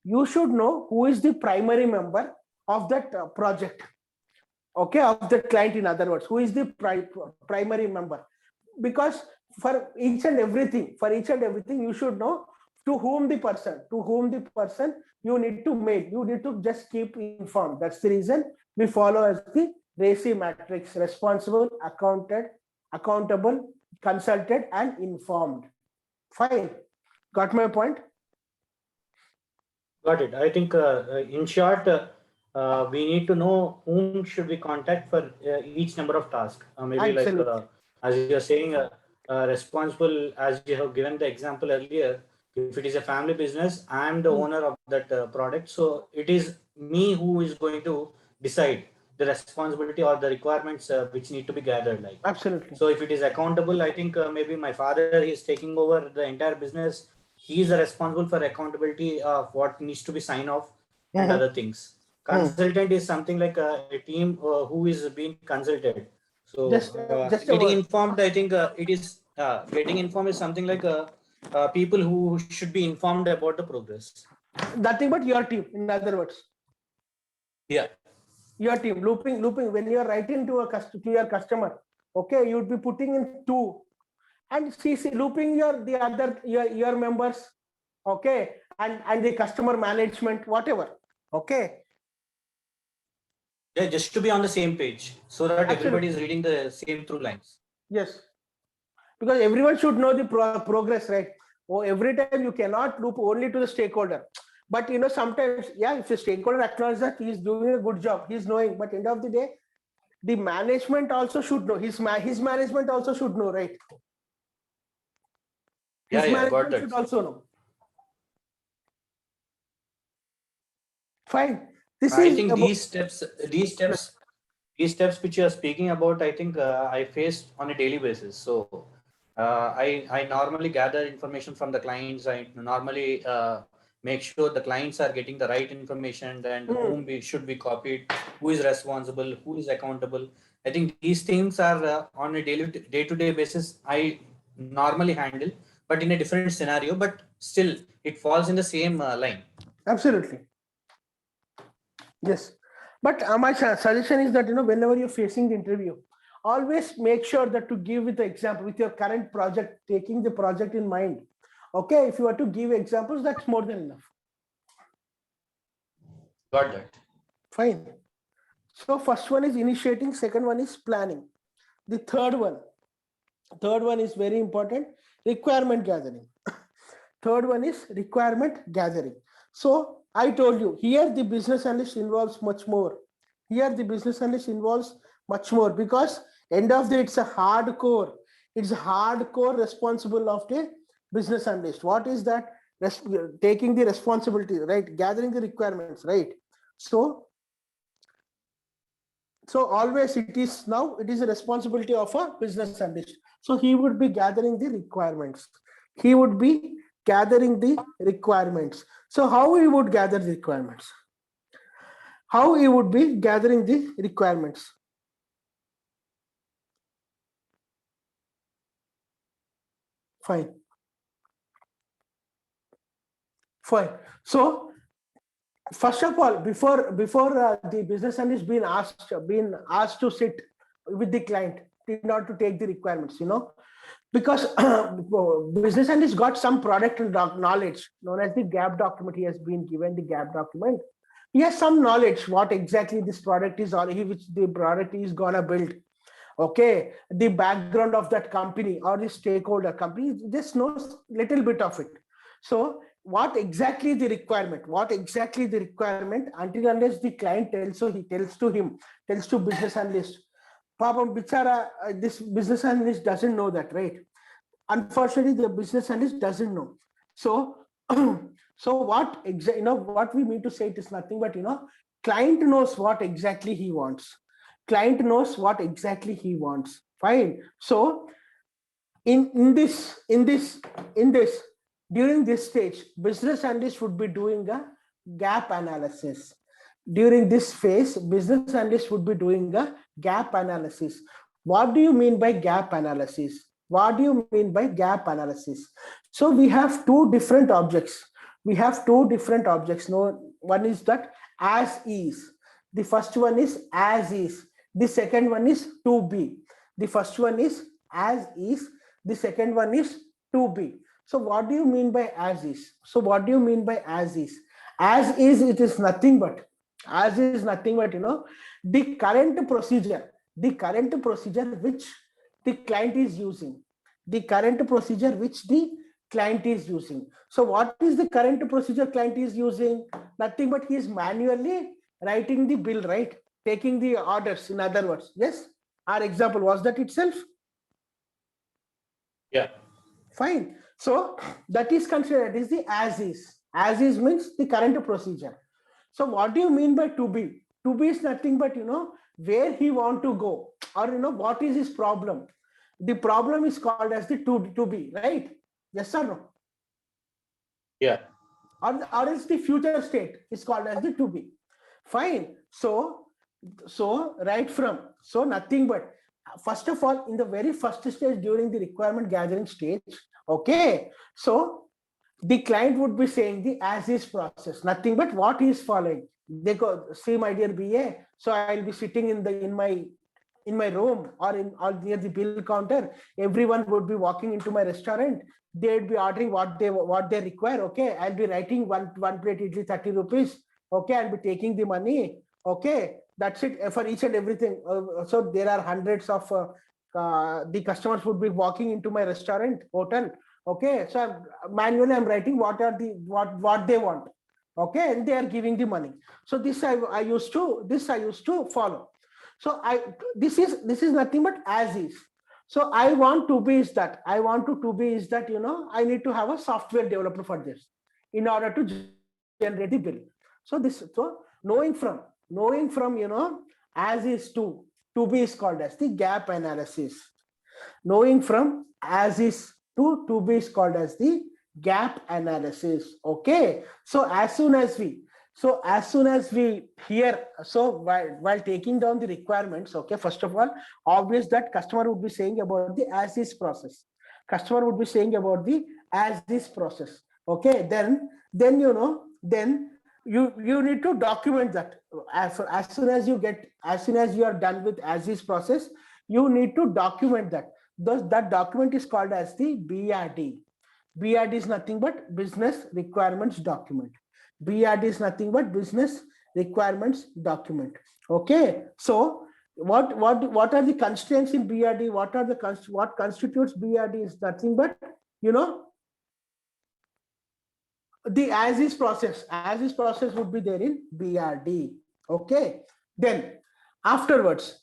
you should know who is the primary member of that project. Okay, of the client, in other words, who is the primary member. Because for each and everything, you should know to whom the person you need to mail. You need to just keep informed. That's the reason we follow as the RACI matrix: responsible, accountable, consulted, and informed. Fine. Got my point? Got it. I think in short, we need to know whom should we contact for each number of tasks. Maybe like as you're saying, responsible, as you have given the example earlier. If it is a family business, I'm the owner of that product. So it is me who is going to decide the responsibility or the requirements which need to be gathered. Like absolutely. So if it is accountable, I think maybe my father is taking over the entire business. He is responsible for accountability of what needs to be signed off and other things. Consultant is something like a team who is being consulted. So just getting informed, I think it is getting informed is something like people who should be informed about the progress. Nothing but your team, in other words. Yeah. Your team looping. When you are writing to your customer, okay, you'd be putting in 2, and CC looping your members, okay, and the customer management, whatever, okay. Yeah, just to be on the same page, so that everybody is reading the same through lines. Yes. because everyone should know the progress, right? Oh, every time you cannot loop only to the stakeholder. But sometimes, yeah, if the stakeholder acknowledges that he's doing a good job, he's knowing, but end of the day, the management also should know. His management also should know, right? Yeah, His yeah, got management that. should also know. Fine. This I is think about these steps which you are speaking about, I think I face on a daily basis. So I normally gather information from the clients. I normally make sure the clients are getting the right information and whom we should be copied, who is responsible, who is accountable. I think these things are on a daily day-to-day basis. I normally handle, but in a different scenario. But still, it falls in the same line. absolutely. Yes. But my suggestion is that, whenever you're facing the interview, always make sure that to give with the example with your current project, taking the project in mind. Okay, if you are to give examples, that's more than enough. Got that. Fine. So first one is initiating, second one is planning. The third one is very important, requirement gathering. Third one is requirement gathering. So I told you here the business analyst involves much more. Here the business analyst involves much more because end of the day, it's hardcore responsible of the business analyst. What is that? Taking the responsibility, right? Gathering the requirements, right? So always it is a responsibility of a business analyst. So he would be gathering the requirements. He would be gathering the requirements. So how he would gather the requirements? How he would be gathering the requirements? Fine. Fine. So first of all, before the business analyst been asked to sit with the client in order to take the requirements, because business analyst got some product knowledge known as the gap document. He has been given the gap document. He has some knowledge what exactly this product is or which the product is gonna build. Okay, the background of that company or the stakeholder company just knows little bit of it. So what exactly the requirement? Until unless the client tells, so he tells to business analyst. Papam bichara, this business analyst doesn't know that, right? Unfortunately, the business analyst doesn't know. So, so what we mean to say, it is nothing but client knows what exactly he wants. Fine. So, in this during this stage, business analyst would be doing a gap analysis. During this phase, business analyst would be doing a gap analysis. What do you mean by gap analysis? So we have two different objects. No, one is that as is. The first one is as is. The second one is to be. The first one is as is. The second one is to be. So what do you mean by as is? As is, it is nothing but the current procedure which the client is using. So what is the current procedure client is using? Nothing but he is manually writing the bill, right? Taking the orders, in other words. Yes, our example was that itself. Yeah. Fine. So that is considered as the as is. As is means the current procedure. So what do you mean by to be? To be is nothing but where he want to go, or what is his problem. The problem is called as the to be, right? Yes or no? Yeah. Or else the future state is called as the to be. Fine. So nothing but, first of all, in the very first stage during the requirement gathering stage, okay, so the client would be saying the as is process, nothing but what he is following. They go, see my dear BA, so I'll be sitting in my room or near the bill counter. Everyone would be walking into my restaurant. They'd be ordering what they require. Okay, I'll be writing one plate idli 30 rupees. Okay, I'll be taking the money. Okay, that's it for each and everything. So there are hundreds of the customers would be walking into my restaurant, hotel. Okay, so manually I'm writing what they want. Okay, and they are giving the money. So this I used to follow. So this is nothing but as is. So I want to be is that I need to have a software developer for this in order to generate the bill. So knowing from as is to be is called as the gap analysis. Knowing from as is to be is called as the gap analysis. Okay, so as soon as we hear, so while taking down the requirements, okay, first of all, obvious that customer would be saying about the as is process. Customer would be saying about the as is process. Okay, then you need to document that. As soon as you are done with as is process, you need to document that. Thus that document is called as the BRD. BRD is nothing but business requirements document. BRD is nothing but business requirements document. Okay, so what are the constraints in BRD? What constitutes BRD is nothing but the as is process. As is process would be there in BRD. Okay, then afterwards,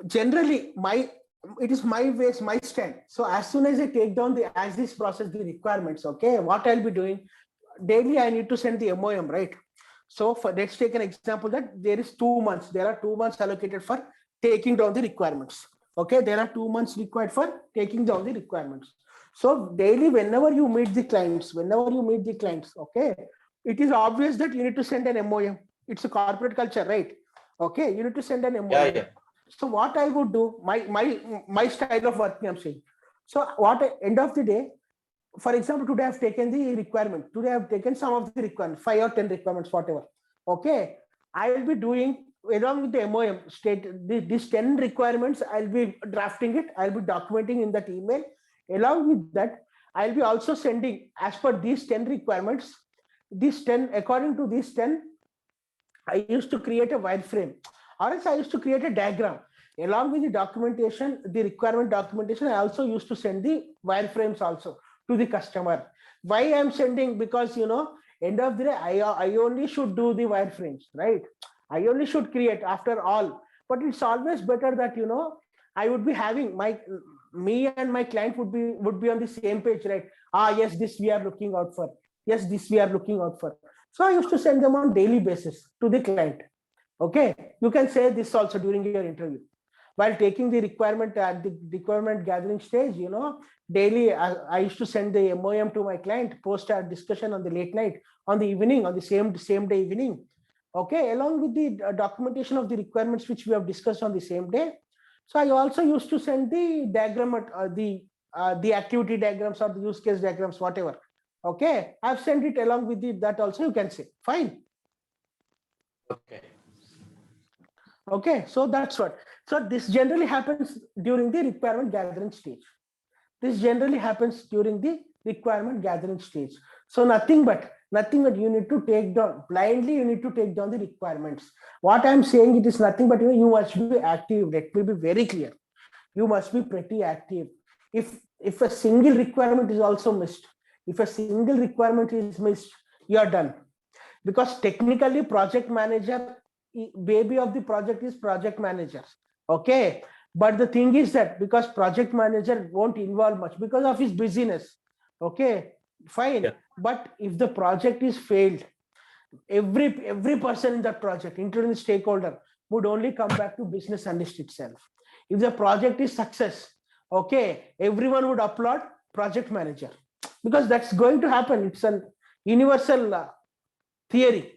generally it is my stand. So as soon as I take down the as is process, the requirements, okay, what I'll be doing daily, I need to send the MOM, right? So let's take an example that there are 2 months allocated for taking down the requirements. Okay, there are 2 months required for taking down the requirements. So daily, whenever you meet the clients, okay, it is obvious that you need to send an MOM. It's a corporate culture, right? Okay, you need to send an MOM. Yeah. So what I would do, my style of working, I'm saying. So end of the day, for example, today I've taken the requirement. Today I've taken some of the requirements, 5 or 10 requirements, whatever. Okay, I will be doing along with the MOM these 10 requirements. I'll be drafting it. I'll be documenting in that email. Along with that, I'll be also sending as per these 10 requirements. According to these 10, I used to create a wireframe, or else I used to create a diagram. Along with the documentation, the requirement documentation, I also used to send the wireframes also to the customer. Why I'm sending? Because end of the day, I only should do the wireframes, right? I only should create after all. But it's always better that I would be having me and my client would be on the same page, right? Yes, this we are looking out for. Yes, this we are looking out for. So I used to send them on daily basis to the client. Okay, you can say this also during your interview. While taking the requirement at the requirement gathering stage, daily I used to send the MOM to my client, post our discussion on the late night, on the evening, on the same day evening. Okay, along with the documentation of the requirements which we have discussed on the same day. So I also used to send the diagram, the activity diagrams or the use case diagrams, whatever. Okay, I've sent it along with that also, you can say. Fine. Okay, so that's what. So this generally happens during the requirement gathering stage. So nothing but you need to take down blindly. You need to take down the requirements. What I'm saying, it is nothing but you must be active. Let me be very clear. You must be pretty active. If a single requirement is also missed, you are done. Because technically, project manager, baby of the project is project manager. Okay, but the thing is that because project manager won't involve much because of his busyness. Okay, fine. Yeah. But if the project is failed, every person in that project, including the stakeholder, would only come back to business analyst itself. If the project is success, okay, everyone would applaud project manager, because that's going to happen. It's an universal theory,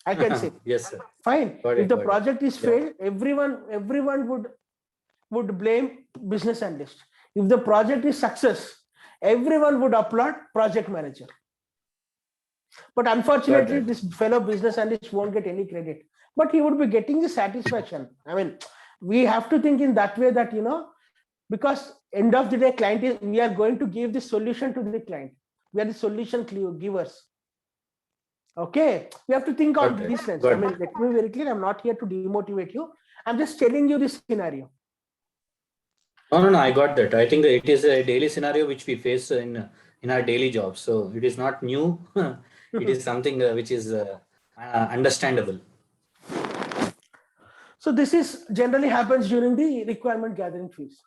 I can say. Yes, sir. Fine. If the project is failed, everyone would blame business analyst. If the project is success, everyone would applaud project manager. But unfortunately, this fellow business analyst won't get any credit, but he would be getting the satisfaction. I mean, we have to think in that way that, because end of the day, we are going to give the solution to the client. We are the solution givers. Okay, we have to think on this sense. I mean, let me be very clear. I'm not here to demotivate you. I'm just telling you this scenario. No, I got that. I think it is a daily scenario which we face in our daily jobs. So it is not new. It is something which is understandable. So this is generally happens during the requirement gathering phase.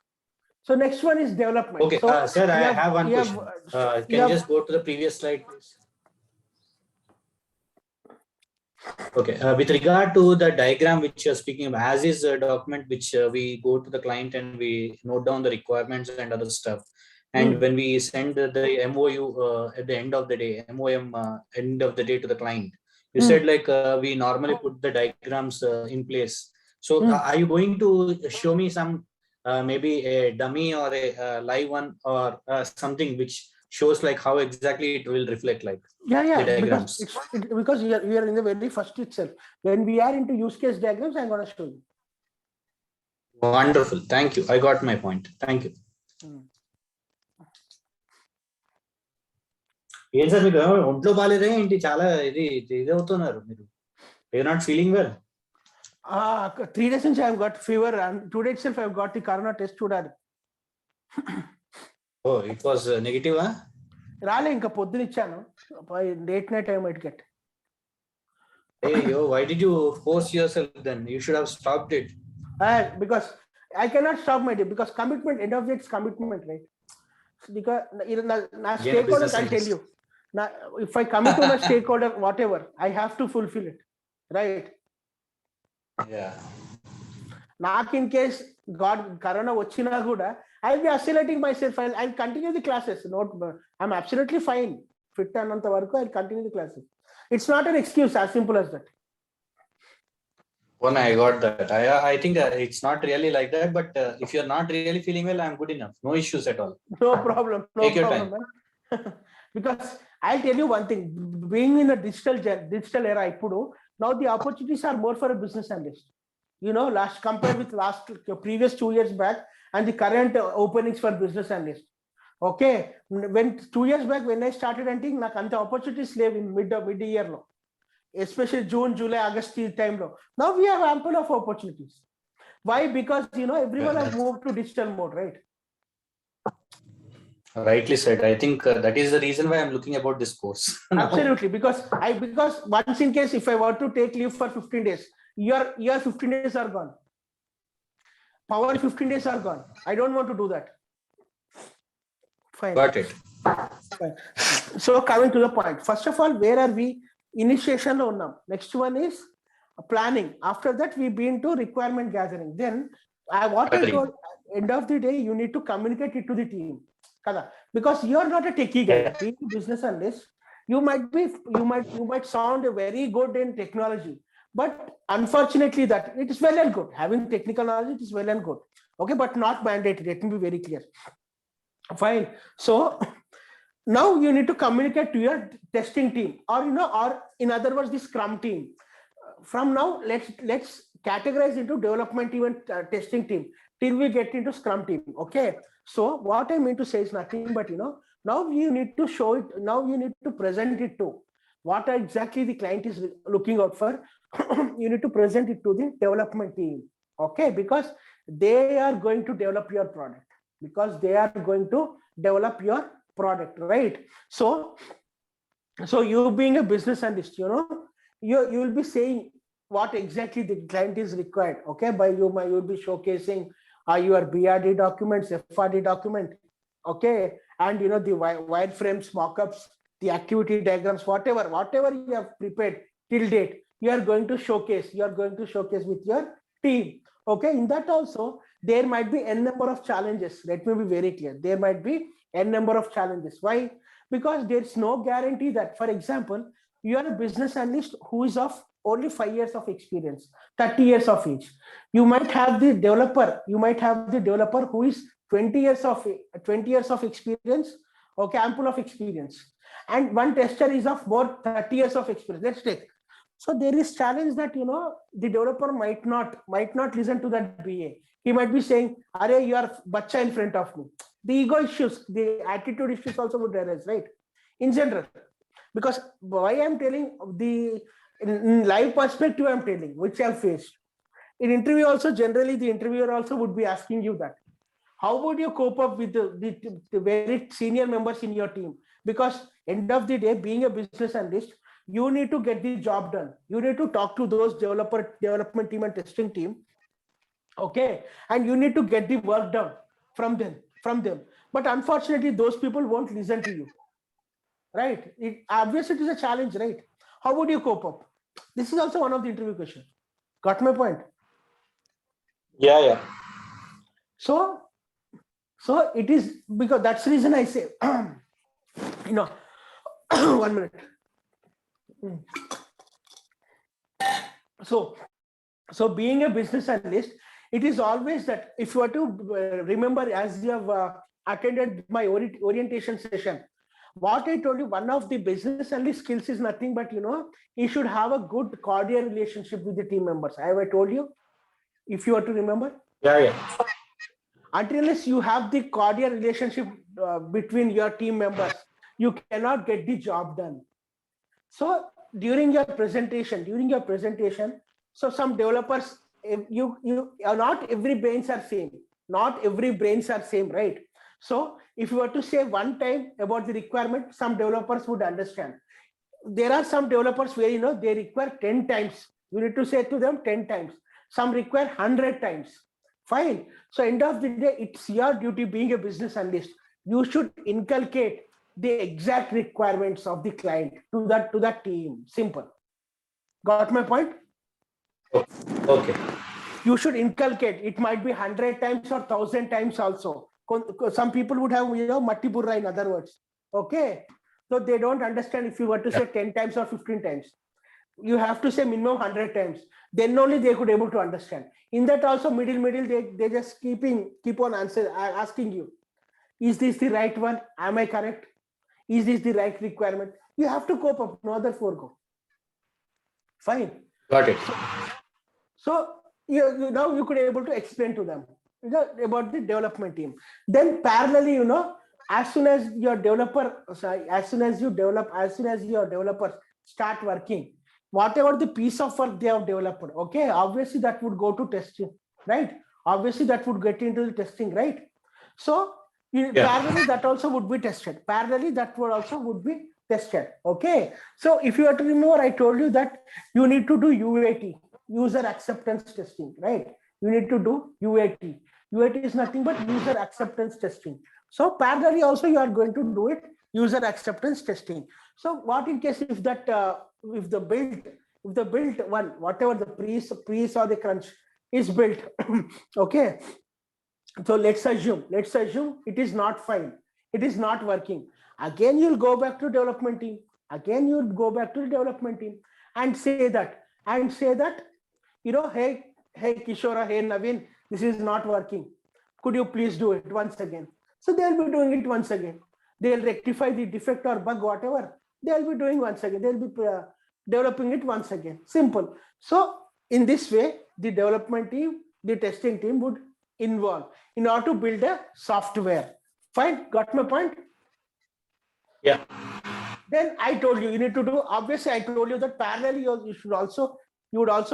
So next one is development. Okay, So sir, I have one you have, question. you Can you have, just go to the previous slide, please? Okay, with regard to the diagram which you're speaking of, as is a document which we go to the client and we note down the requirements and other stuff. And when we send the MOU at the end of the day, MOM end of the day to the client, you said like we normally put the diagrams in place. So are you going to show me some maybe a dummy or a live one or something which shows like how exactly it will reflect like the diagrams? because we are in the very first itself. When we are into use case diagrams, I'm going to show you. Wonderful. Thank you. I got my point. Thank you. ఏం sir మీకు ఒంట్లో బాగాలేదే ఏంటి చాలా ఇది అవుతున్నారు మీరు you're not feeling well? 3 days since I've got fever and 2 days itself I've got the corona test చూడాలి. Oh, it was negative, huh? రాలే ఇంకా పొద్దున ఇచ్చాను. Late night I might get. Hey, why did you force yourself then? You should have stopped it. Because I cannot stop my day because commitment, end of the day, it's commitment, right? Because stakeholder can tell you. Now, if I commit to my stakeholder, whatever, I have to fulfill it, right? Yeah. Not in case God Corona vachina kuda, I'll be isolating myself. I'll continue the classes. I'm absolutely fine. Fit ananta varaku, I'll continue the classes. It's not an excuse, as simple as that. One, I got that. I think it's not really like that. But if you're not really feeling well, I'm good enough. No issues at all. No problem. No Take your problem, man. Because I'll tell you one thing. Being in a digital era, now the opportunities are more for a business analyst. You know, compared with previous 2 years back and the current openings for business analyst. Okay, when 2 years back when I started hunting, నాకు అంత opportunities లేవు in mid year లో, especially June, July, August time లో. Now we have ample of opportunities. Why? Because everyone has moved to digital mode, right? Rightly said. I think that is the reason why I'm looking about this course. Absolutely, because once in case if I were to take leave for 15 days, your 15 days are gone. Power 15 days are gone. I don't want to do that. Fine. Got it. Fine. So coming to the point, first of all, where are we? Initiation lo unnam. Next one is planning. After that, we been to requirement gathering. Then I told, end of the day, you need to communicate it to the team. Because you are not a techie guy, being a business analyst, you might sound very good in technology, but unfortunately that it is well and good. Having technical knowledge, it is well and good. Okay, but not mandatory. Let me be very clear. Fine. So now you need to communicate to your testing team, or or in other words, the Scrum team. From now, let's categorize into development team and testing team till we get into Scrum team. Okay. So what I mean to say is nothing but now you need to show it. Now you need to present it to what exactly the client is looking out for. You need to present it to the development team. Okay, because they are going to develop your product. Right? So you being a business analyst, you will be saying what exactly the client is required. Okay, by you will be showcasing your BRD documents, FRD document, okay, and the wireframes, mockups, the activity diagrams, whatever you have prepared till date, you are going to showcase with your team. Okay, in that also there might be n number of challenges. Let me be very clear. There might be n number of challenges. Why? Because there's no guarantee that, for example, you are a business analyst who is of only 5 years of experience, 30 years of age. You might have the developer who is 20 years of experience, okay, ample of experience, and one tester is of more 30 years of experience. Let's take. So there is challenge that the developer might not listen to that BA. He might be saying, "Arey, you are bacha in front of me." The ego issues, the attitude issues also would arise, right? In general, because why I'm telling in live perspective, I'm telling which I've faced. In interview also, generally the interviewer also would be asking you that. How would you cope up with the very senior members in your team? Because end of the day, being a business analyst, you need to get the job done. You need to talk to those development team and testing team. Okay. And you need to get the work done from them. But unfortunately, those people won't listen to you. Right? Obviously, it is a challenge, right? How would you cope up? This is also one of the interview questions. Got my point? Yeah. So it is because that's the reason I say, you know, 1 minute. So being a business analyst, it is always that if you are to remember, as you have attended my orientation session, what I told you, one of the business analyst skills is nothing but, you should have a good cordial relationship with the team members. Have I told you? If you are to remember? Yeah. Until unless you have the cordial relationship between your team members, you cannot get the job done. So during your presentation, so some developers, you not every brains are same. Not every brains are same, right? So if you were to say one time about the requirement, some developers would understand. There are some developers where they require 10 times. You need to say to them 10 times. Some require 100 times. Fine. So end of the day, it's your duty being a business analyst. You should inculcate the exact requirements of the client to that team. Simple. Got my point? Okay. You should inculcate. It might be 100 times or 1,000 times also. Some people would have matipurra, in other words. Okay. So they don't understand if you were to say 10 times or 15 times. You have to say minimum 100 times. Then only they could able to understand. In that also, middle, they just keep on asking you, is this the right one? Am I correct? Is this the right requirement? You have to cope up, no other forego. Fine. Got it. So now you could able to explain to them about the development team. Then parallelly, as soon as your developers start working, whatever the piece of work they have developed, okay, obviously that would go to testing, right? Obviously that would get into the testing, right? So parallelly that also would be tested. Parallelly that would be tested. Okay. So if you have to remember, I told you that you need to do UAT, user acceptance testing, right? You need to do UAT. UAT is nothing but user acceptance testing. So parallelly also you are going to do it, user acceptance testing. So what in case if the built one, whatever the pre or the crunch is built, okay. So let's assume it is not fine. It is not working. Again, you'll go back to development team. And say that, hey Kishora, hey Naveen, this is not working. Could you please do it once again? So they'll be doing it once again. They'll rectify the defect or bug, whatever. They'll be doing once again. They'll be developing it once again. Simple. So in this way, the development team, the testing team would involve in order to build a software. Fine, got my point? Yeah. Then I told you need to do, obviously I told you that parallelly you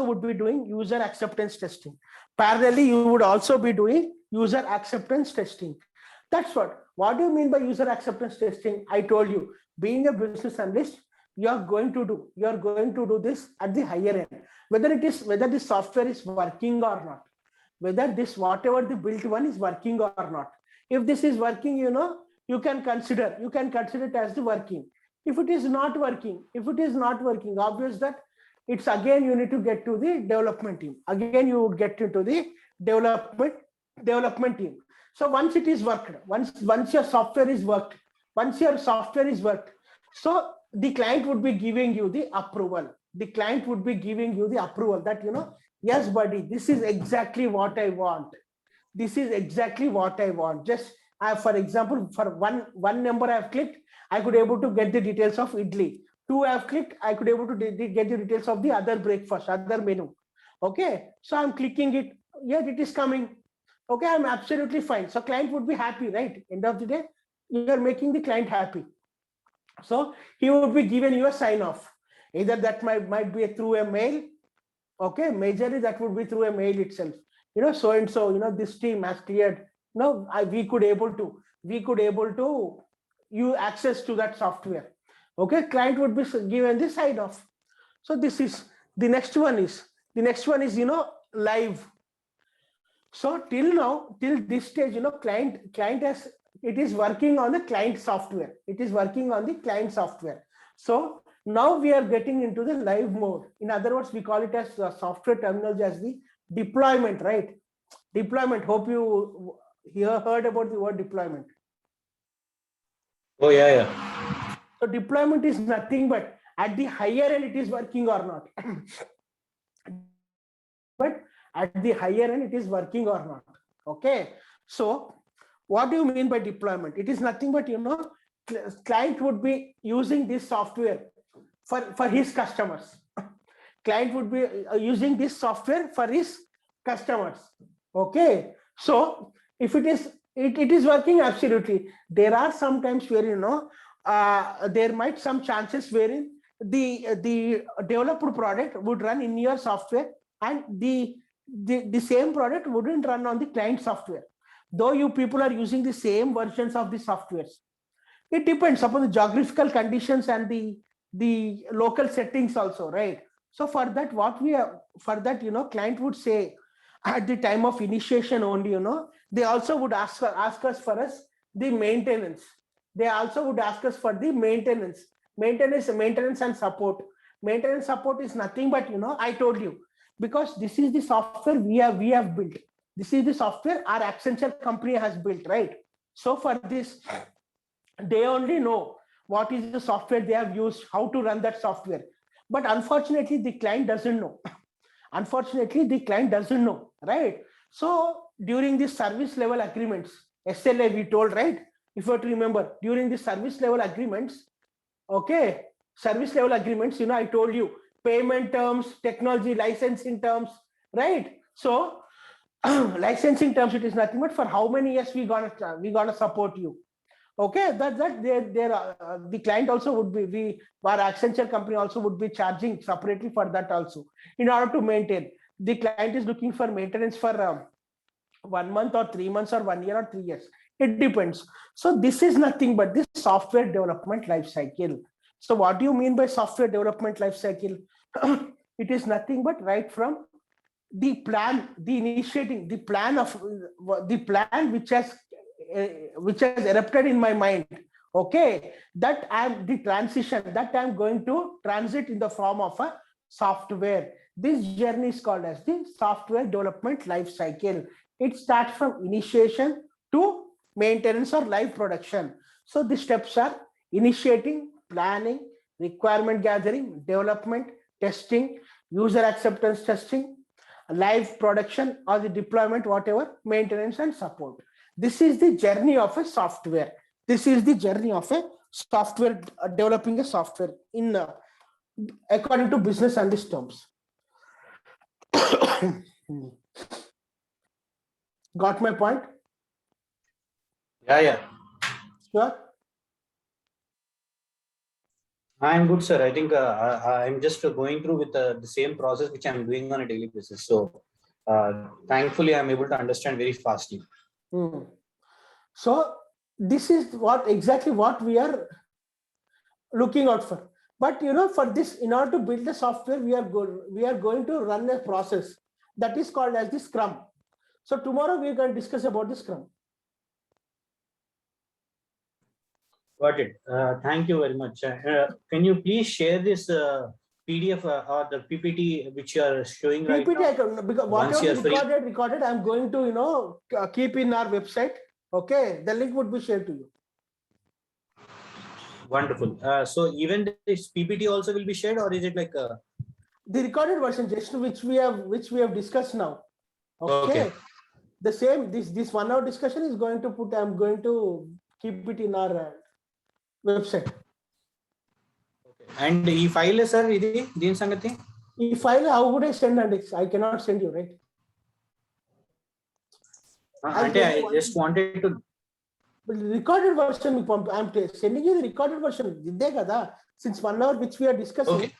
would be doing user acceptance testing. Parallelly, you would also be doing user acceptance testing. That's what do you mean by user acceptance testing? I told you, being a business analyst, you are going to do this at the higher end, whether the software is working or not, whether whatever the built one is working or not. If this is working, you can consider it as the working. If it is not working, obvious that it's again you need to get to the development team. Again, you would get into the development team. So once it is worked, once your software is worked, so the client would be giving you the approval. That yes, buddy, this is exactly what I want. Just for example, for one number I have clicked, I could able to get the details of idli. 2 I have clicked, I could able to get the details of the other breakfast, other menu. Okay, so I'm clicking it. Yes, it is coming. Okay, I'm absolutely fine. So client would be happy, right? End of the day, you are making the client happy. So he would be given you a sign off. Either that might be through a mail, Okay, majorly that would be through a mail itself. So and so, this team has cleared. We could able to you access to that software. Okay, client would be given the sign off. So this is the next one is live. So till now, till this stage, client has it is working on the client software. It is working on the client software. So now we are getting into the live mode. In other words, we call it as software terminology as the deployment, right? Deployment. Hope you heard about the word deployment. Oh yeah. So deployment is nothing but at the higher end it is working or not. But at the higher end it is working or not. Okay. So what do you mean by deployment? It is nothing but client would be using this software for his customers. Client would be using this software for his customers. Okay. So if it is working, absolutely. There are some times where there might some chances wherein the developed product would run in your software and the same product wouldn't run on the client software, though you people are using the same versions of the softwares. It depends upon the geographical conditions and the local settings also, right? So for that, client would say at the time of initiation only, they also would ask us for us the maintenance. They also would ask us for the maintenance and support. Maintenance support is nothing but I told you, because this is the software we have built. This is the software our Accenture company has built, right? So for this, they only know what is the software they have used, how to run that software. But unfortunately, the client doesn't know. Right? So during the service level agreements, SLA we told, right? If you have to remember, during the service level agreements, okay, I told you payment terms, technology licensing terms, right? So licensing terms, it is nothing but for how many years we gonna support you. Okay, the client also would be, our Accenture company also would be charging separately for that also, in order to maintain. The client is looking for maintenance for 1 month or 3 months or 1 year or 3 years. It depends. So this is nothing but this software development life cycle. So what do you mean by software development life cycle? It is nothing but right from the plan, the initiating, the plan which has erupted in my mind. Okay, that I'm going to transit in the form of a software. This journey is called as the software development life cycle. It starts from initiation to maintenance or live production. So the steps are initiating, planning, requirement gathering, development, testing, user acceptance testing, live production or the deployment, whatever, maintenance and support. This is the journey of a software. This is the journey of a software, developing a software in according to business analyst terms. Got my point? Yeah. Sure. I'm good, sir. I think I'm just going through with the same process which I'm doing on a daily basis. So thankfully, I'm able to understand very fastly. So this is exactly what we are looking out for. But for this, in order to build the software, we are going to run a process that is called as the Scrum. So tomorrow we are going to discuss about the Scrum. Got it. Thank you very much. Can you please share this PDF or the PPT which you are showing right now? I can, because whatever recorded, I'm going to keep in our website. Okay, the link would be shared to you. Wonderful. So even this PPT also will be shared, or is it like the recorded version, just which we have discussed now? Okay. The same, this 1 hour discussion is going to put. I'm going to keep it in our website. And e file, sir, idi din sangati? E file, how would I send? And I cannot send you, right? I just wanted to. But the recorded version, I'm sending you the recorded version. Since 1 hour which we are discussing,